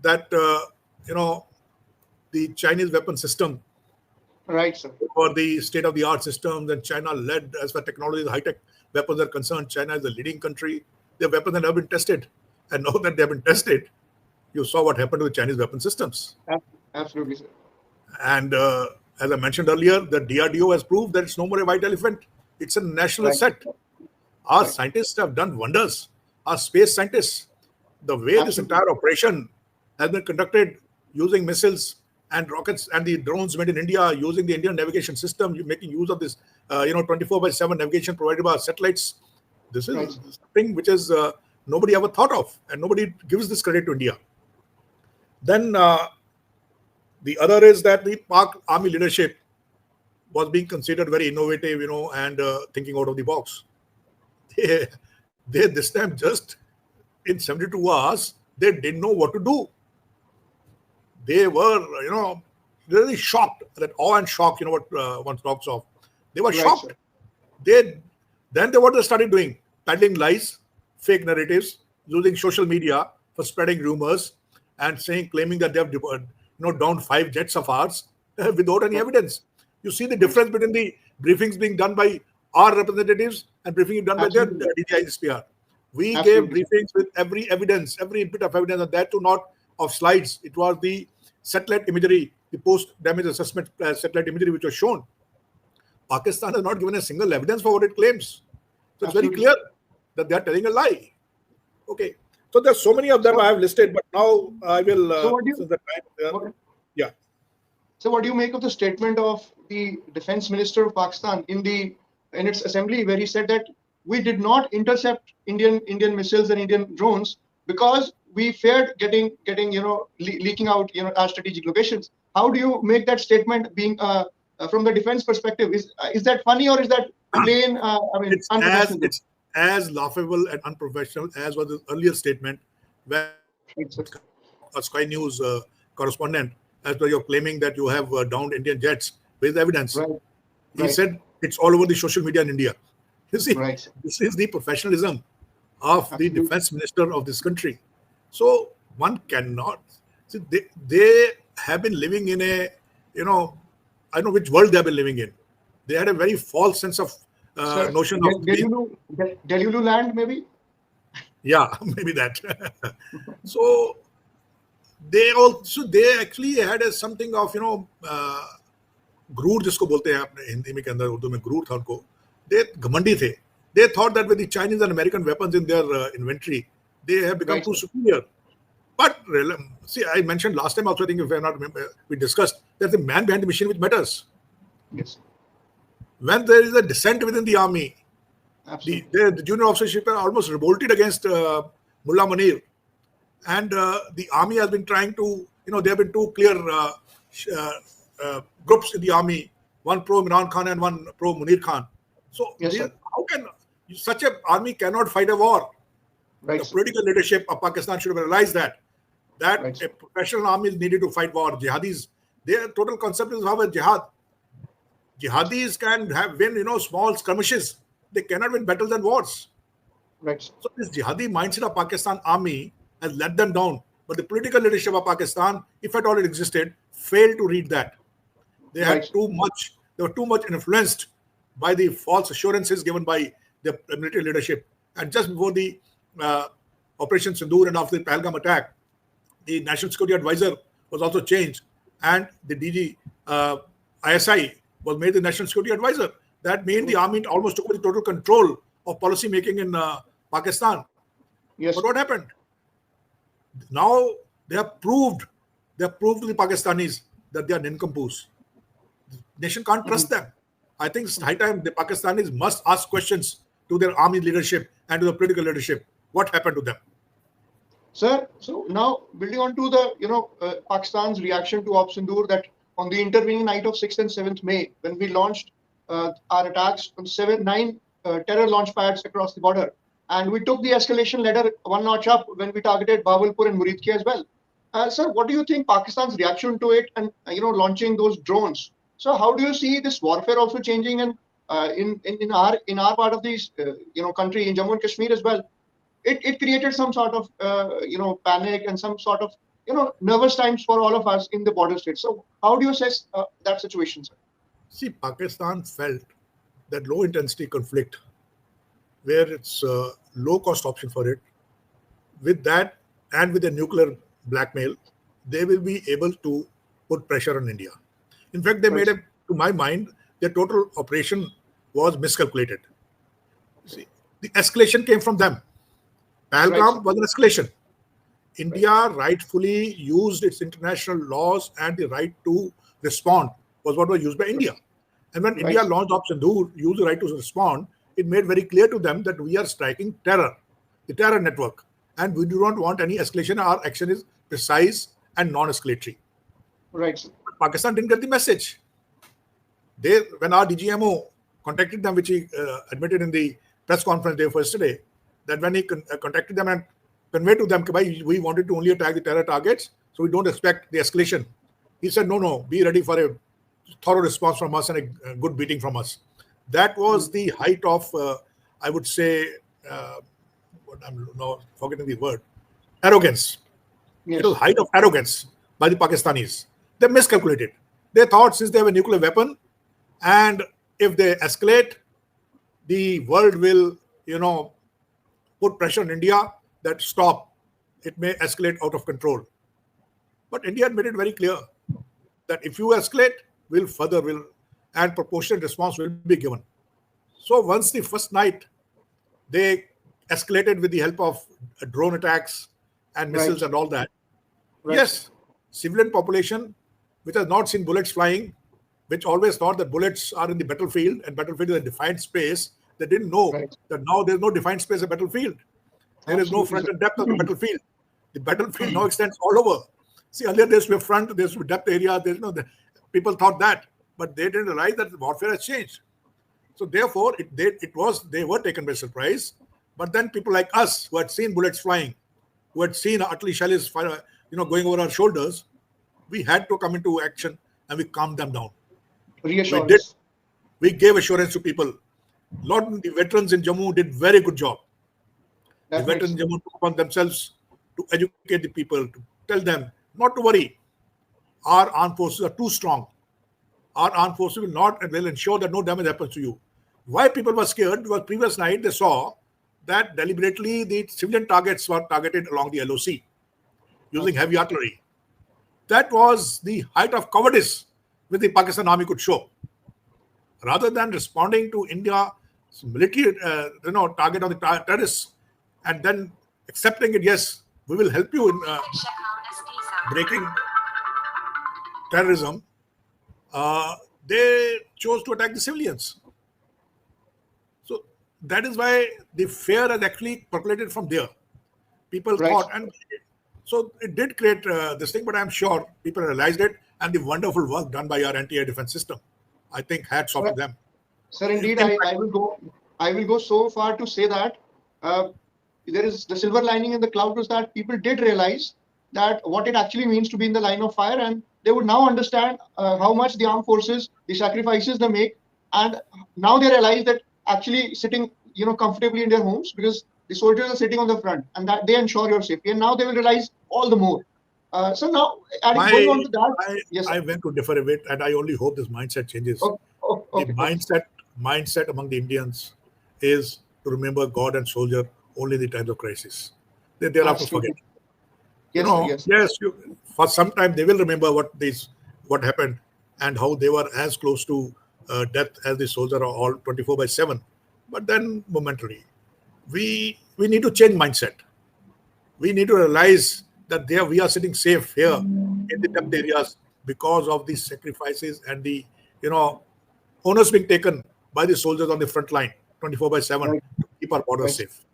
that, the Chinese weapon system, Right, sir. or the state-of-the-art systems, and China led as far as technology, high-tech weapons are concerned. China is the leading country. Their weapons have never been tested. And now that they have been tested, you saw what happened to the Chinese weapon systems. Absolutely, sir. And as I mentioned earlier, the DRDO has proved that it's no more a white elephant. It's a national asset. Our scientists have done wonders. Our space scientists, the way this entire operation has been conducted using missiles and rockets and the drones made in India, using the Indian navigation system, making use of this, 24/7 navigation provided by our satellites. This is something which is nobody ever thought of, and nobody gives this credit to India. Then the other is that the Pak army leadership was being considered very innovative, and thinking out of the box. They this time just in 72 hours, they didn't know what to do. They were, really shocked. That awe and shock, what one talks of. They were shocked. Then what they started doing? Peddling lies, fake narratives, using social media for spreading rumors, and claiming that they have downed 5 jets of ours without any evidence. You see the difference between the briefings being done by our representatives and briefing done by their DGISPR. We gave briefings with every evidence, every bit of evidence, and that too not of slides. It was the satellite imagery, the post-damage assessment satellite imagery which was shown. Pakistan has not given a single evidence for what it claims. So it's very clear that they are telling a lie. Okay. So there's so many of them I have listed, but now I will. So what do you make of the statement of the Defense Minister of Pakistan in its assembly, where he said that we did not intercept Indian missiles and Indian drones because we feared getting leaking out our strategic locations? How do you make that statement being from the defense perspective? Is that funny, or is that plain? It's as laughable and unprofessional as was the earlier statement where a Sky News correspondent, as per you're claiming that you have downed Indian jets. Where's the evidence? He said it's all over the social media in India. You see, Right. this is the professionalism of the Absolutely. defense minister of this country. So one cannot see they have been living in a, you know, I don't know which world they have been living in. They had a very false sense of Sir, notion of being, Delulu land maybe? yeah, maybe that. So they actually had a something of, Guru जिसको बोलते हैं अपने हिंदी में के अंदर उर्दू में ग्रूर था उनको दे घमंडी थे they thought that with the Chinese and American weapons in their inventory they have become Right, too sir. superior. But see, I mentioned last time also, I think if I not remember, we discussed that the man behind the machine which matters. Yes, When there is a dissent within the army, absolutely. the junior officership are almost revolted against Mullah Munir, and the army has been trying to, there have been two clear uh, groups in the army, one pro Imran Khan and one pro Munir Khan. So Yes, sir. how can such an army cannot fight a war? Right, The sir. political leadership of Pakistan should have realized that Right, sir. a professional army is needed to fight war. Jihadis, their total concept is how a jihad. Jihadis can win, small skirmishes. They cannot win battles and wars. Right, sir. So this jihadi mindset of Pakistan army has let them down. But the political leadership of Pakistan, if at all it existed, failed to read that. They had Right. too much. They were too much influenced by the false assurances given by the military leadership. And just before the Operation Sindoor and after the Pahalgam attack, the National Security Advisor was also changed, and the DG ISI was made the National Security Advisor. That meant the army almost took over the total control of policy making in Pakistan. Yes. But what happened? Now they have proved to the Pakistanis that they are nincompoops. The nation can't trust them. I think it's high time the Pakistanis must ask questions to their army leadership and to the political leadership. What happened to them? Sir, so now building on to the, Pakistan's reaction to Op Sindoor, that on the intervening night of 6th and 7th May, when we launched our attacks on 9 terror launch pads across the border, and we took the escalation ladder one notch up when we targeted Bahawalpur and Muridki as well. Sir, what do you think Pakistan's reaction to it and, launching those drones? So how do you see this warfare also changing in our part of this, country, in Jammu and Kashmir as well? It created some sort of panic and some sort of nervous times for all of us in the border states. So how do you assess that situation, sir? See, Pakistan felt that low intensity conflict, where it's a low cost option for it, with that and with the nuclear blackmail, they will be able to put pressure on India. In fact, they Right. to my mind, their total operation was miscalculated. See, the escalation came from them. Pahalgam Right. was an escalation. India rightfully used its international laws, and the right to respond was what was used by India. And when Right. India launched Op Sindoor, used the right to respond, it made very clear to them that we are striking terror, the terror network, and we do not want any escalation. Our action is precise and non-escalatory. Right, sir. But Pakistan didn't get the message. When our DGMO contacted them, which he admitted in the press conference day of yesterday, that when he contacted them and conveyed to them, we wanted to only attack the terror targets, so we don't expect the escalation. He said, no, be ready for a thorough response from us and a good beating from us. That was the height of, I would say, I'm now forgetting the word, arrogance. Yes. It was height of arrogance by the Pakistanis. They miscalculated. They thought since they have a nuclear weapon, and if they escalate, the world will, put pressure on India that stop. It may escalate out of control. But India had made it very clear that if you escalate, and proportionate response will be given. So once the first night, they escalated with the help of drone attacks and missiles Right. and all that. Right. Yes, civilian population, which has not seen bullets flying, which always thought that bullets are in the battlefield and battlefield is a defined space, they didn't know Right. that now there's no defined space in battlefield. There is no Absolutely, front sir. and depth of the battlefield. The battlefield now extends all over. See, earlier there used to be a front, there used to be depth area. People thought that, but they didn't realize that the warfare has changed. So therefore, they were taken by surprise. But then people like us, who had seen bullets flying, who had seen artillery shells fire, going over our shoulders, we had to come into action and we calmed them down. We did. Reassurance. We gave assurance to people The veterans in Jammu did very good job. The That makes veterans in sense. Jammu took upon themselves to educate the people, to tell them not to worry. Our armed forces are too strong. Our armed forces will ensure that no damage happens to you. Why people were scared? Because previous night they saw that deliberately the civilian targets were targeted along the LOC using Okay. heavy artillery. That was the height of cowardice which the Pakistan army could show. Rather than responding to India's military, target on the terrorists, and then accepting it, yes, we will help you in breaking terrorism. Uh, they chose to attack the civilians. So that is why the fear has actually percolated from there. People Right. thought, and so it did create this thing, but I'm sure people realized it, and the wonderful work done by our anti-air defense system. I think hats off to Sir, them. sir, indeed, In I fact, will go. I will go so far to say that uh, there is the silver lining in the cloud was that people did realize that what it actually means to be in the line of fire, and they would now understand how much the armed forces, the sacrifices they make, and now they realize that actually sitting, comfortably in their homes because the soldiers are sitting on the front, and that they ensure your safety. And now they will realize all the more. So now, adding, going my on to that, I yes, sir. I went to differ a bit, and I only hope this mindset changes. Oh, oh, The okay, okay. mindset among the Indians is to remember God and soldier only in the times of crisis. They thereafter forget. Absolutely. Yes, sir. Yes. Yes, for some time they will remember what happened and how they were as close to death as the soldier are all 24/7. But then momentarily, we need to change mindset. We need to realize that there we are sitting safe here in the depth areas because of the sacrifices and the you know honors being taken by the soldiers on the front line 24/7 Right. to keep our borders Right. safe.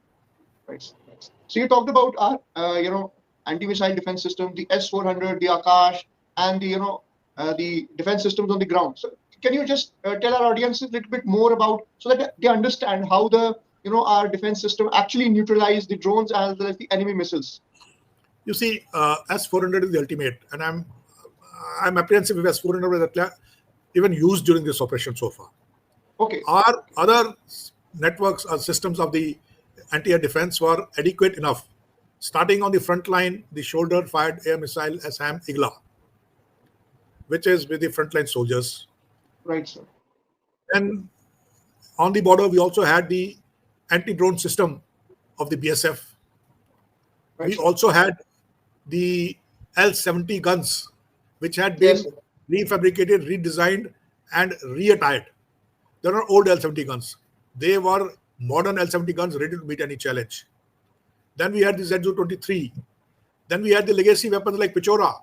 Right. Right. So you talked about our, anti-missile defense system, the S-400, the Akash, and the defense systems on the ground. So can you just tell our audience a little bit more about so that they understand how our defense system actually neutralize the drones as well as the enemy missiles? You see, S400 is the ultimate, and I'm apprehensive if S400 was even used during this operation so far. Okay. Our other networks or systems of the anti-air defense were adequate enough. Starting on the front line, the shoulder-fired air missile SAM Igla, which is with the frontline soldiers. Right, sir. Then on the border, we also had the anti-drone system of the BSF. Right, We sir. also had the L-70 guns, which had Yes, been sir. refabricated, redesigned, and reattired. They're not old L-70 guns. They were modern L-70 guns ready to meet any challenge. Then we had the ZU-23. Then we had the legacy weapons like Pichora.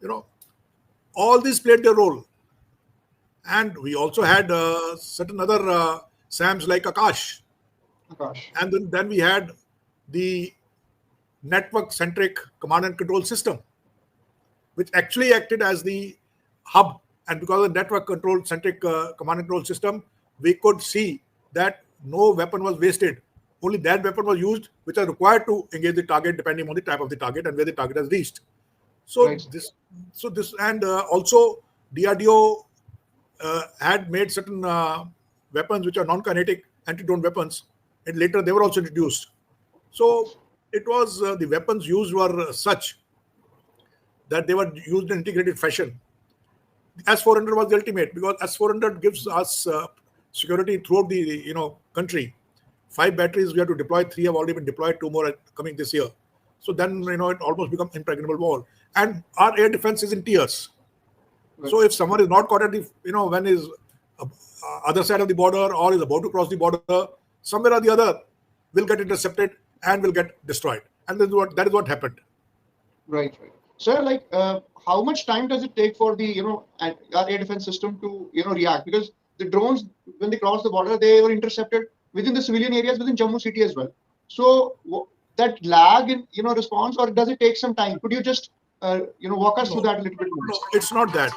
You know, all these played their role. And we also had certain other SAMs like Akash. Akash. And then we had the network-centric command and control system, which actually acted as the hub. And because of the network control centric command and control system, we could see that no weapon was wasted. Only that weapon was used which are required to engage the target depending on the type of the target and where the target has reached. So Right, sir. and also DRDO had made certain weapons which are non-kinetic anti-drone weapons, and later they were also introduced. So it was the weapons used were such that they were used in integrated fashion. S400 was the ultimate because S400 gives us security throughout the country. 5 batteries we have to deploy. 3 have already been deployed. 2 more are coming this year. So then it almost becomes impregnable wall. And our air defense is in tiers. Right. So if someone is not caught at the when is other side of the border or is about to cross the border, somewhere or the other will get intercepted and will get destroyed. And that is what happened. Right, right. Sir, like, how much time does it take for the, our air defense system to, react? Because the drones, when they cross the border, they were intercepted within the civilian areas within Jammu city as well. So that lag in, response, or does it take some time? Could you just, walk us through No, that a little bit more? no, it's not that.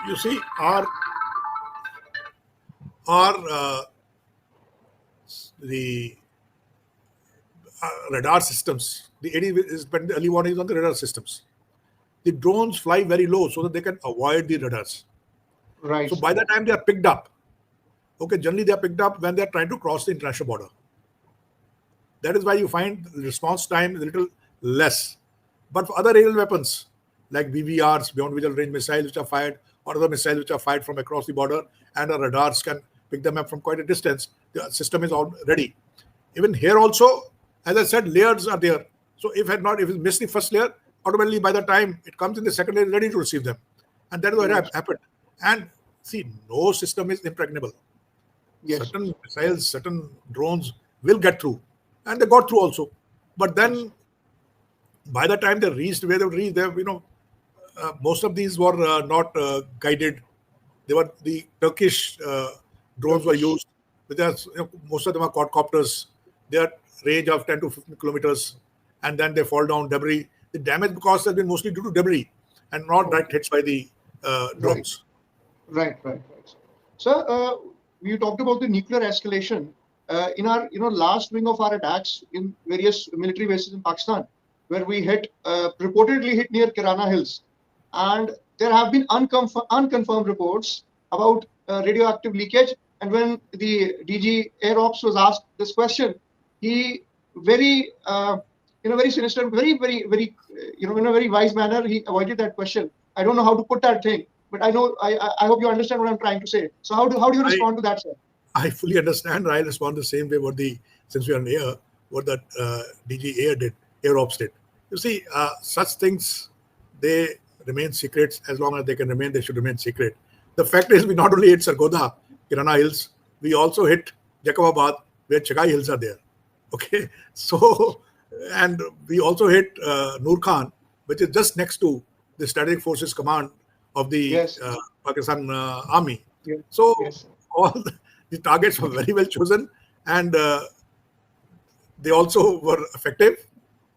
You see, our the radar systems, the AD is the early warning is on the radar systems. The drones fly very low so that they can avoid the radars. Right, So sir. by the time they are picked up, Okay, generally they are picked up when they are trying to cross the international border. That is why you find the response time is a little less. But for other aerial weapons like BVRs, beyond visual range missiles, which are fired, or other missiles which are fired from across the border, and our radars can pick them up from quite a distance, the system is all ready. Even here also, as I said, layers are there. So if it missed the first layer, automatically by the time it comes in the second layer, ready to receive them. And that is what happened. And see, no system is impregnable. Yes. Certain missiles, certain drones will get through, and they got through also. But then, by the time they reached where they reached, most of these were not guided. They were the Turkish drones were used. Most of them are quadcopters. Their range of 10 to 15 kilometers, and then they fall down debris. The damage because has been mostly due to debris and not direct hits by the drones. Right. So, you talked about the nuclear escalation in our last wing of our attacks in various military bases in Pakistan, where we reportedly hit near Kirana Hills, and there have been unconfirmed reports about radioactive leakage. And when the DG Air Ops was asked this question, he very very sinister, in a very wise manner, he avoided that question. I don't know how to put that thing, but I know I hope you understand what I'm trying to say. So how do you respond to that, sir? I fully understand. I respond the same way. Since we are on air, what that DG Air Ops did. You see, such things, they remain secrets. As long as they can remain, they should remain secret. The fact is, we not only hit Sargodha, Kirana Hills, we also hit Jacobabad, where Chagai Hills are there. Okay, so, and we also hit Noor Khan, which is just next to the Strategic Forces Command of the Pakistan Army. Yes. So Yes. all the targets were very well chosen, and they also were effective.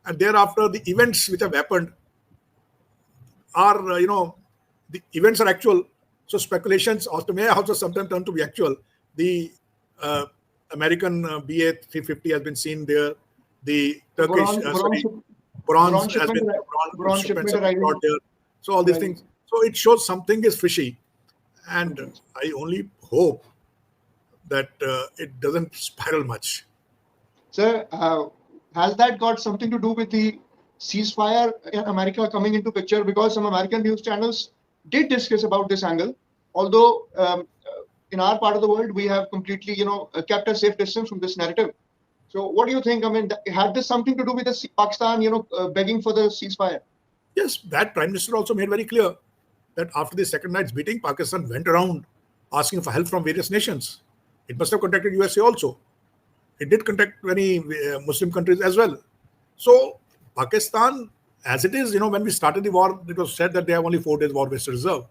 And thereafter, the events which have happened are, the events are actual. So speculations also may also sometimes turn to be actual. The American BA-350 has been seen there. The Turkish, bronze has been bronze shipments have been brought there. So all these things. So it shows something is fishy, and I only hope that it doesn't spiral much. Sir, has that got something to do with the ceasefire in America coming into picture? Because some American news channels did discuss about this angle, although in our part of the world we have completely, kept a safe distance from this narrative. So, what do you think? I mean, had this something to do with the Pakistan, begging for the ceasefire? Yes, that Prime Minister also made very clear that after the second night's beating, Pakistan went around asking for help from various nations. It must have contacted USA also. It did contact many Muslim countries as well. So Pakistan, as it is, when we started the war, it was said that they have only 4 days war waste reserve.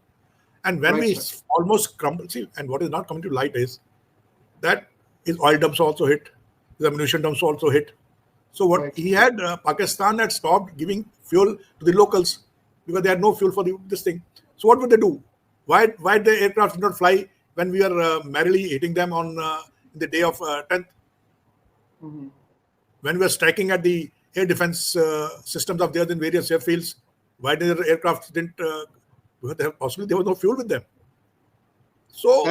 And when we almost crumbled, and what is not coming to light is that his oil dumps also hit, his ammunition dumps also hit. So what he had, Pakistan had stopped giving fuel to the locals because they had no fuel for this thing. So what would they do? Why the aircraft did not fly when we were merrily hitting them on the day of 10th? Mm-hmm. When we were striking at the air defense systems of theirs in various airfields, why did the aircraft didn't? Possibly there was no fuel with them. So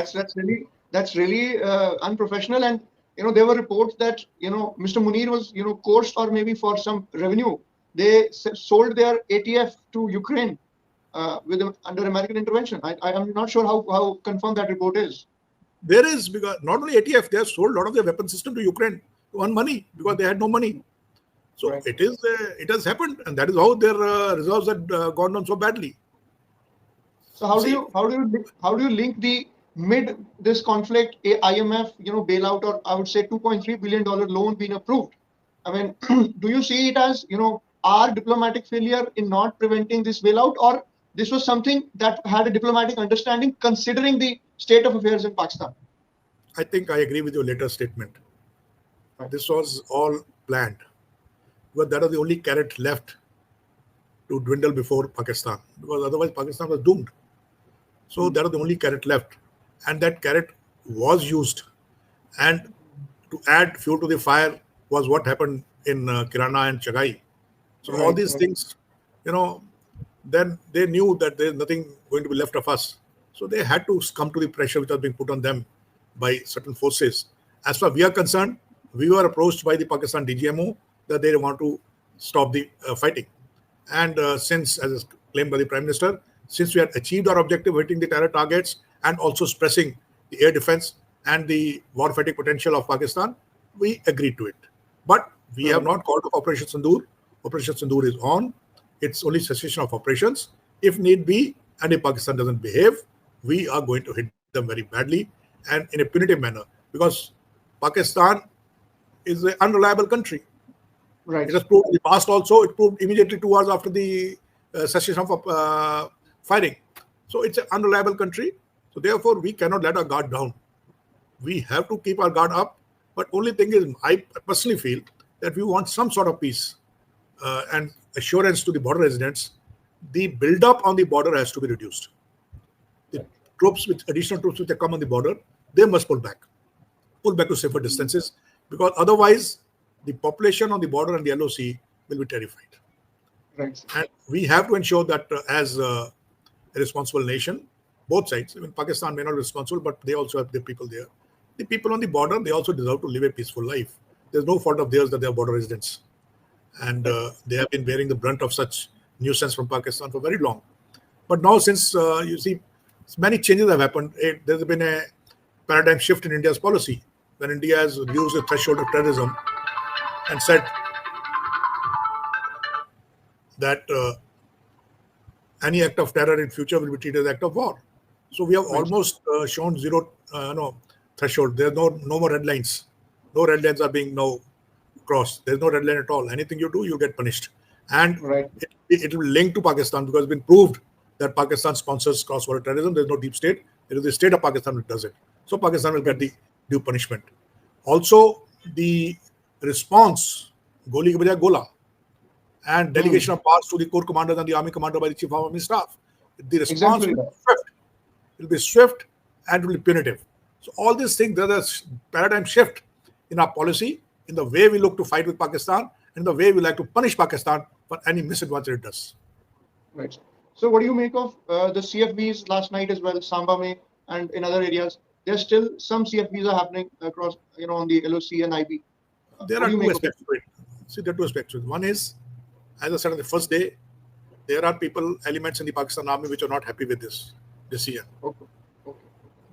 that's really unprofessional. And there were reports that Mr. Munir was coerced, or maybe for some revenue, they sold their ATF to Ukraine under American intervention. I am not sure how confirmed that report is. There is, because not only ATF, they have sold a lot of their weapon system to Ukraine to earn money because they had no money. So it has happened, and that is how their reserves had gone down so badly. So how do you link the this conflict, IMF bailout, or I would say $2.3 billion loan being approved? I mean, do you see it as our diplomatic failure in not preventing this bailout, or this was something that had a diplomatic understanding considering the state of affairs in Pakistan? I think I agree with your later statement. This was all planned, but that was the only carrot left to dwindle before Pakistan, because otherwise Pakistan was doomed. So that was the only carrot left, and that carrot was used, and to add fuel to the fire was what happened in Kirana and Chagai. So all these things, then they knew that there's nothing going to be left of us. So they had to succumb to the pressure which was being put on them by certain forces. As far as we are concerned, we were approached by the Pakistan DGMO that they want to stop the fighting. And since, as is claimed by the Prime Minister, since we had achieved our objective, hitting the terror targets and also stressing the air defense and the war fighting potential of Pakistan, we agreed to it. But we have not called off Operation Sindoor. Operation Sindoor is on. It's only cessation of operations. If need be, and if Pakistan doesn't behave, we are going to hit them very badly and in a punitive manner, because Pakistan is an unreliable country. Right. It has proved in the past also. It proved immediately 2 hours after the cessation of fighting. So it's an unreliable country. So therefore, we cannot let our guard down. We have to keep our guard up. But only thing is, I personally feel that we want some sort of peace and assurance to the border residents. The build-up on the border has to be reduced. The troops, additional troops which have come on the border, they must pull back to safer distances, because otherwise the population on the border and the LOC will be terrified. Right. And we have to ensure that as a responsible nation, both sides, I mean, Pakistan may not be responsible, but they also have their people there. The people on the border, they also deserve to live a peaceful life. There's no fault of theirs that they are border residents. And they have been bearing the brunt of such nuisance from Pakistan for very long. But now, since you see, many changes have happened, there's been a paradigm shift in India's policy, when India has reduced the threshold of terrorism and said that any act of terror in future will be treated as an act of war. So we have almost shown zero threshold. There's no more red lines. No red lines are being now crossed. There's no red line at all. Anything you do, you get punished. And it will link to Pakistan, because it's been proved that Pakistan sponsors cross-border terrorism. There's no deep state. It is the state of Pakistan which does it. So Pakistan will get the due punishment. Also, the response, Goli ke bajaye Gola, and delegation of powers to the corps commanders and the army commander by the chief of army staff. The response will be swift. It will be swift and it will be punitive. So all these things, there's a paradigm shift in our policy, in the way we look to fight with Pakistan, and the way we like to punish Pakistan for any misadventure it does. Right. So what do you make of the CFBs last night as well, Samba Mein and in other areas? There's still some CFBs are happening across, on the LOC and IB. There are two aspects to it. See, there are two aspects to it. One is, as I said on the first day, there are elements in the Pakistan army which are not happy with this decision. Okay.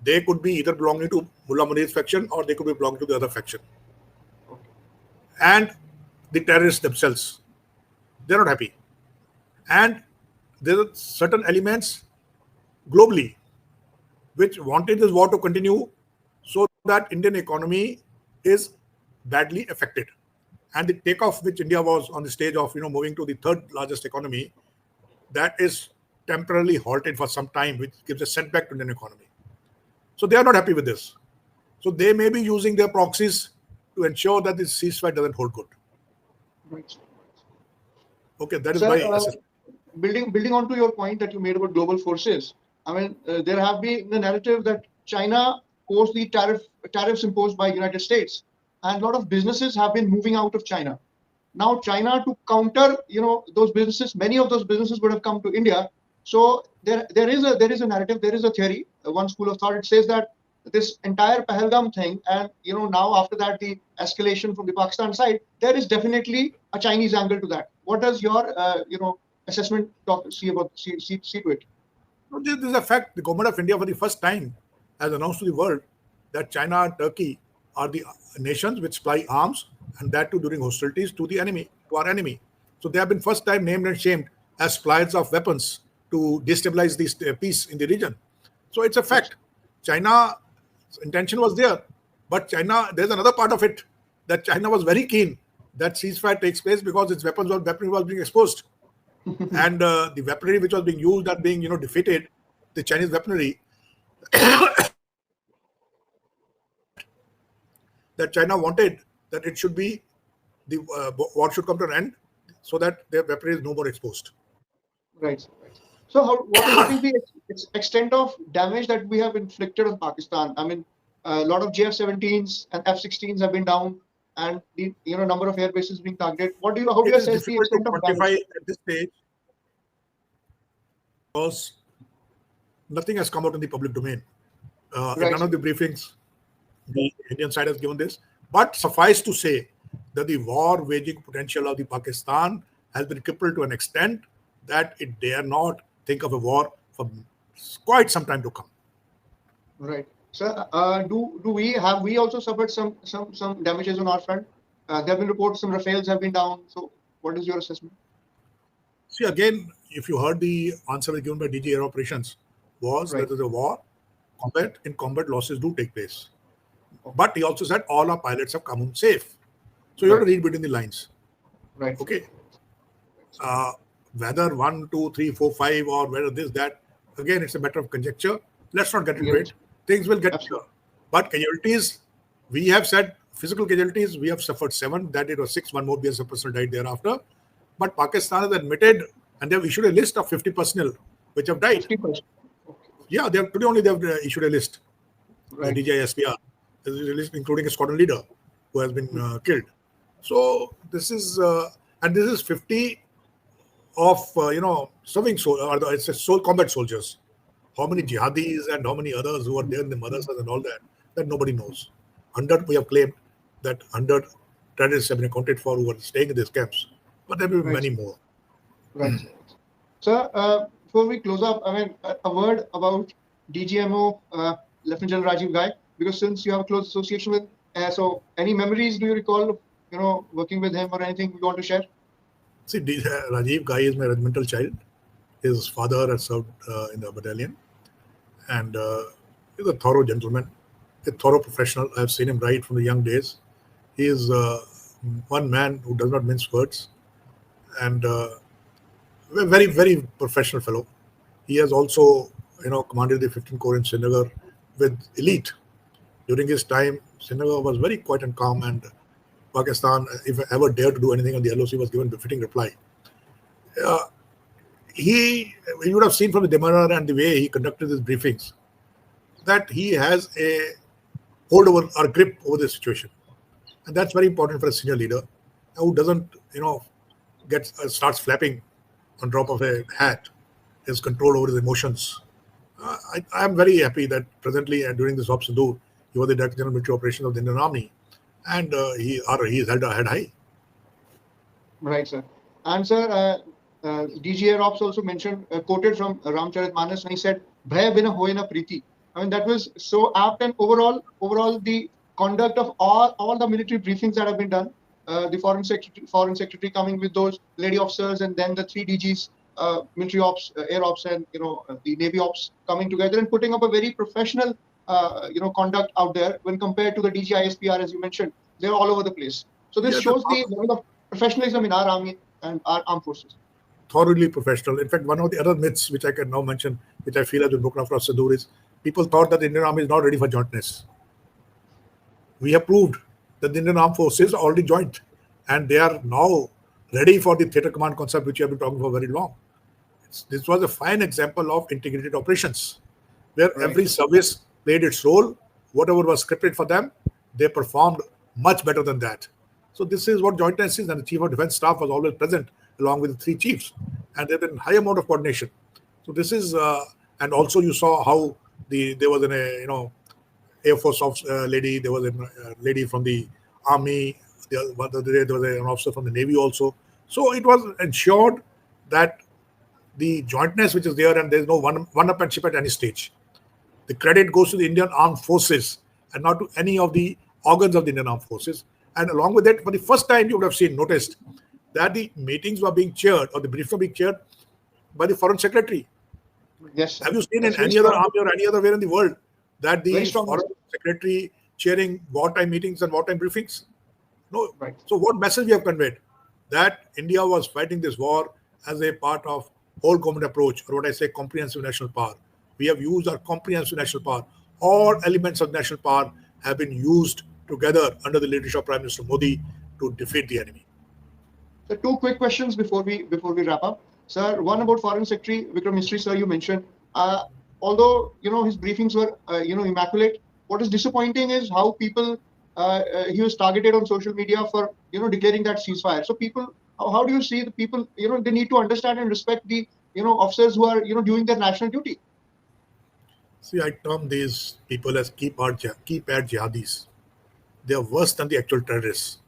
They could be either belonging to Mullah Munir's faction or they could be belonging to the other faction. And the terrorists themselves, they're not happy. And there are certain elements globally which wanted this war to continue, so that Indian economy is badly affected. And the takeoff which India was on the stage of, moving to the third largest economy, that is temporarily halted for some time, which gives a setback to Indian economy. So they are not happy with this. So they may be using their proxies to ensure that this ceasefire doesn't hold good. Right. Okay, that is my assessment. Building on to your point that you made about global forces, I mean, there have been the narrative that China posed the tariffs imposed by United States, and a lot of businesses have been moving out of China. Now, China, to counter, those businesses, many of those businesses would have come to India. So there is a narrative, there is a theory. One school of thought, it says that this entire Pahalgam thing, and now after that the escalation from the Pakistan side, there is definitely a Chinese angle to that. What does your assessment see to it? No, this is a fact. The government of India for the first time has announced to the world that China and Turkey are the nations which supply arms, and that too during hostilities to our enemy. So they have been first time named and shamed as suppliers of weapons to destabilize the peace in the region. So it's a fact. China's intention was there, but there's another part of it, that China was very keen that ceasefire takes place because its weaponry was being exposed. And the weaponry which was being used and being defeated, the Chinese weaponry, that China wanted that it should be, the war should come to an end so that their weaponry is no more exposed. Right. So what is the extent of damage that we have inflicted on Pakistan? I mean, a lot of JF-17s and F-16s have been down, and the number of air bases being targeted. How do you assess the extent of damage at this stage? Because nothing has come out in the public domain. In none of the briefings, The Indian side has given this. But suffice to say that the war waging potential of the Pakistan has been crippled to an extent that it dare not think of a war for quite some time to come. Right. Sir, do we also suffered some damages on our front? There have been reports some Rafales have been down. So what is your assessment? See, again, if you heard the answer given by DG Air Operations, was Right. that is a war, in combat losses do take place. But he also said all our pilots have come home safe. So you have to Right. read between the lines. Right. Okay. Uh, Whether 1, 2, 3, 4, 5, or whether this, that, again, it's a matter of conjecture. Let's not get into Yes. it. Things will get better. Absolutely. But casualties, we have said physical casualties, we have suffered 7. That it was 6. One more BSF personnel died thereafter. But Pakistan has admitted, and they have issued a list of 50 personnel which have died. 50%. Yeah, they have today only they have issued a list. The Right. DJI SPR, including a squadron leader who has been killed. So this is and this is 50 of serving or it's a combat soldiers. How many jihadis and how many others who are there in the madrasas and all that nobody knows. 100 we have claimed that 100 terrorists have been accounted for who are staying in these camps, but there will be Right. many more. Right. Sir, before we close up, I mean, a word about DGMO, Lieutenant General Rajiv Ghai, because since you have a close association with, so any memories do you recall, working with him or anything you want to share? See, Rajiv Ghai is my regimental child. His father had served in the battalion, and he's a thorough gentleman, a thorough professional. I've seen him right from the young days. He is one man who does not mince words, and a very, very professional fellow. He has also, commanded the 15th Corps in Srinagar with elite. During his time, Srinagar was very quiet and calm, and Pakistan, if ever dared to do anything on the LOC, was given befitting reply. Uh, you would have seen from the demeanor and the way he conducted his briefings that he has a hold over or grip over the situation, and that's very important for a senior leader who doesn't, starts flapping on drop of a hat. His control over his emotions. I am very happy that presently during this Op Sindoor, he was the Director General Military Operations of the Indian Army, and he is held a head high. Right, sir. And sir, DG Air Ops also mentioned, quoted from Ramcharitmanas, and he said, "Bhaya bina hoye na preeti." I mean, that was so apt. And overall, the conduct of all the military briefings that have been done, the foreign secretary coming with those lady officers, and then the three DGs, military ops, air ops, and the navy ops coming together and putting up a very professional, conduct out there when compared to the DGI SPR, as you mentioned. They're all over the place. So this Yeah, shows the level of professionalism in our army and our armed forces. thoroughly professional. In fact, one of the other myths which I can now mention, which I feel has been broken across Sindoor, is people thought that the Indian Army is not ready for jointness. We have proved that the Indian Armed Forces are already joint, and they are now ready for the theatre command concept, which we have been talking for very long. This was a fine example of integrated operations, where Right. every service played its role. Whatever was scripted for them, they performed much better than that. So this is what jointness is, and the Chief of Defence Staff was always present along with the three chiefs, and there been high amount of coordination. So this is, and also you saw how there was an Air Force lady, there was a lady from the Army, there was an officer from the Navy also. So it was ensured that the jointness which is there, and there's no one-upmanship at any stage. The credit goes to the Indian Armed Forces and not to any of the organs of the Indian Armed Forces. And along with that, for the first time, you would have noticed that the meetings were being chaired, or the briefs were being chaired by the Foreign Secretary. Yes, sir. Have you seen in That's very any other strong. army or any other where in the world that Very the strong. Foreign Secretary chairing wartime meetings and wartime briefings? No. Right. So what message we have conveyed? That India was fighting this war as a part of whole government approach, or what I say, comprehensive national power. We have used our comprehensive national power. All elements of national power have been used together under the leadership of Prime Minister Modi to defeat the enemy. So two quick questions before we wrap up, sir. One about Foreign Secretary Vikram Misri, sir. You mentioned, although his briefings were immaculate. What is disappointing is how people he was targeted on social media for declaring that ceasefire. So people, how do you see the people? They need to understand and respect the officers who are doing their national duty. See, I term these people as keypad jihadis. They are worse than the actual terrorists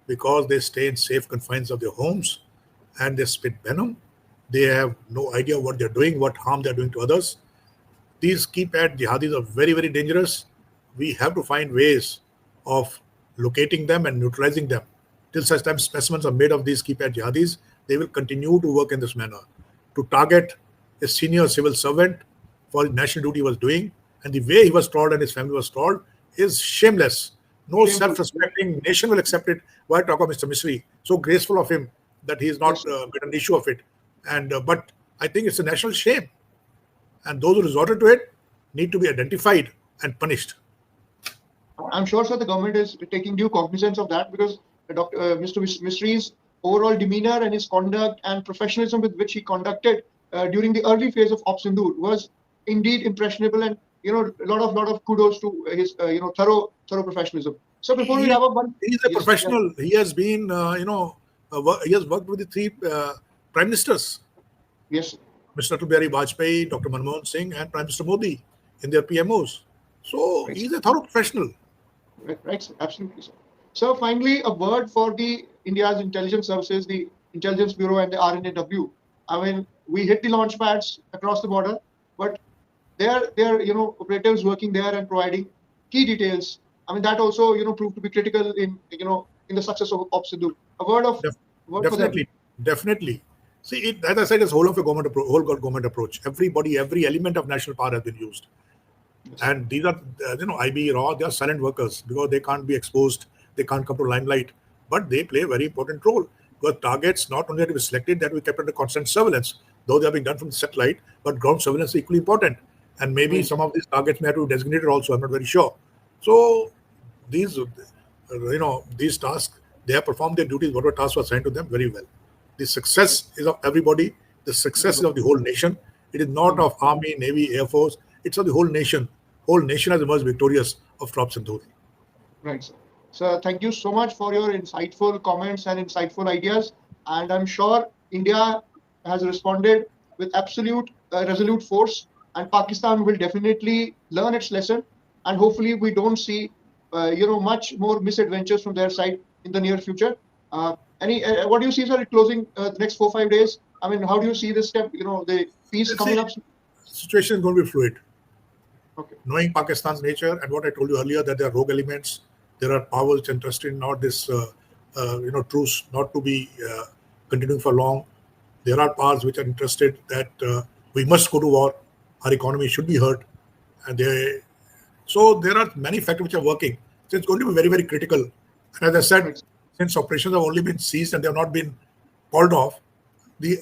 because they stay in safe confines of their homes and they spit venom. They have no idea what they're doing, what harm they're doing to others. These keypad jihadis are very, very dangerous. We have to find ways of locating them and neutralizing them. Till such time specimens are made of these keypad jihadis, they will continue to work in this manner to target a senior civil servant for his national duty he was doing, and the way he was told and his family was told is shameless. No Shameful. self-respecting nation will accept it. Why talk of Mr. Misri? So graceful of him that he is not Yes. made an issue of it. And but I think it's a national shame, and those who resorted to it need to be identified and punished. I'm sure, sir, the government is taking due cognizance of that because Mr. Misri's overall demeanor and his conduct and professionalism with which he conducted during the early phase of Op Sindoor was indeed impressionable, and a lot of kudos to his thorough professionalism. So before we He, wrap up, one he's a yes, professional. He has been, he has worked with the three prime ministers, yes, Mr. Atal Bihari Vajpayee, Dr. Manmohan Singh, and Prime Minister Modi in their PMOs. So right, he's a thorough professional. right, sir, absolutely, sir. So finally, a word for the India's intelligence services, the Intelligence Bureau and the RNAW. I mean, we hit the launch pads across the border, but their operatives working there and providing key details. I mean, that also proved to be critical in the success of Op Sindoor. Def- A word for them. Definitely, definitely. See, as I said, it's whole of a whole government approach. Everybody, every element of national power has been used. Yes, And these are, IB, RAW, they are silent workers because they can't be exposed, they can't come to limelight, but they play a very important role because targets not only have to be selected, that we kept under constant surveillance, though they are being done from the satellite, but ground surveillance is equally important. And maybe right, some of these targets may have to be designated also, I'm not very sure. So these, these tasks, they have performed their duties, whatever tasks were assigned to them, very well. The success is of everybody, the success is of the whole nation. It is not of Army, Navy, Air Force, it's of the whole nation. Whole nation has emerged victorious of Trop Sindoor. right, sir. So thank you so much for your insightful comments and insightful ideas. And I'm sure India has responded with absolute resolute force, and Pakistan will definitely learn its lesson. And hopefully, we don't see much more misadventures from their side in the near future. Any what do you see, sir, closing the next 4 5 days? I mean, how do you see this step? The peace Let's coming see, up. situation is going to be fluid. Okay, Knowing Pakistan's nature and what I told you earlier, that there are rogue elements, there are powers interested in not this, truce not to be continuing for long. There are powers which are interested that we must go to war. Our economy should be hurt, and so there are many factors which are working. So it's going to be very, very critical. And as I said, right, since operations have only been seized and they have not been called off, the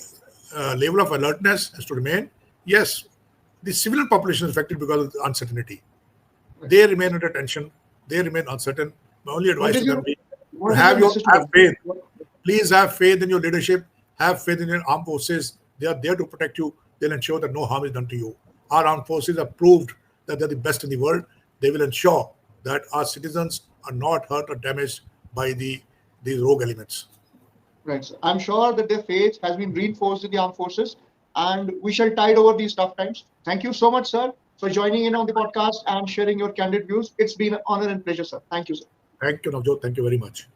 level of alertness has to remain. Yes, the civilian population is affected because of the uncertainty. right. They remain under tension. They remain uncertain. My only What advice to is them your is to what is your message to have them? faith. Please have faith in your leadership. Have faith in your armed forces. They are there to protect you. They'll ensure that no harm is done to you. Our armed forces have proved that they're the best in the world. They will ensure that our citizens are not hurt or damaged by these rogue elements. Right. So I'm sure that their faith has been reinforced in the armed forces, and we shall tide over these tough times. Thank you so much, sir, for joining in on the podcast and sharing your candid views. It's been an honor and pleasure, sir. Thank you, sir. Thank you, Navjot. Thank you very much.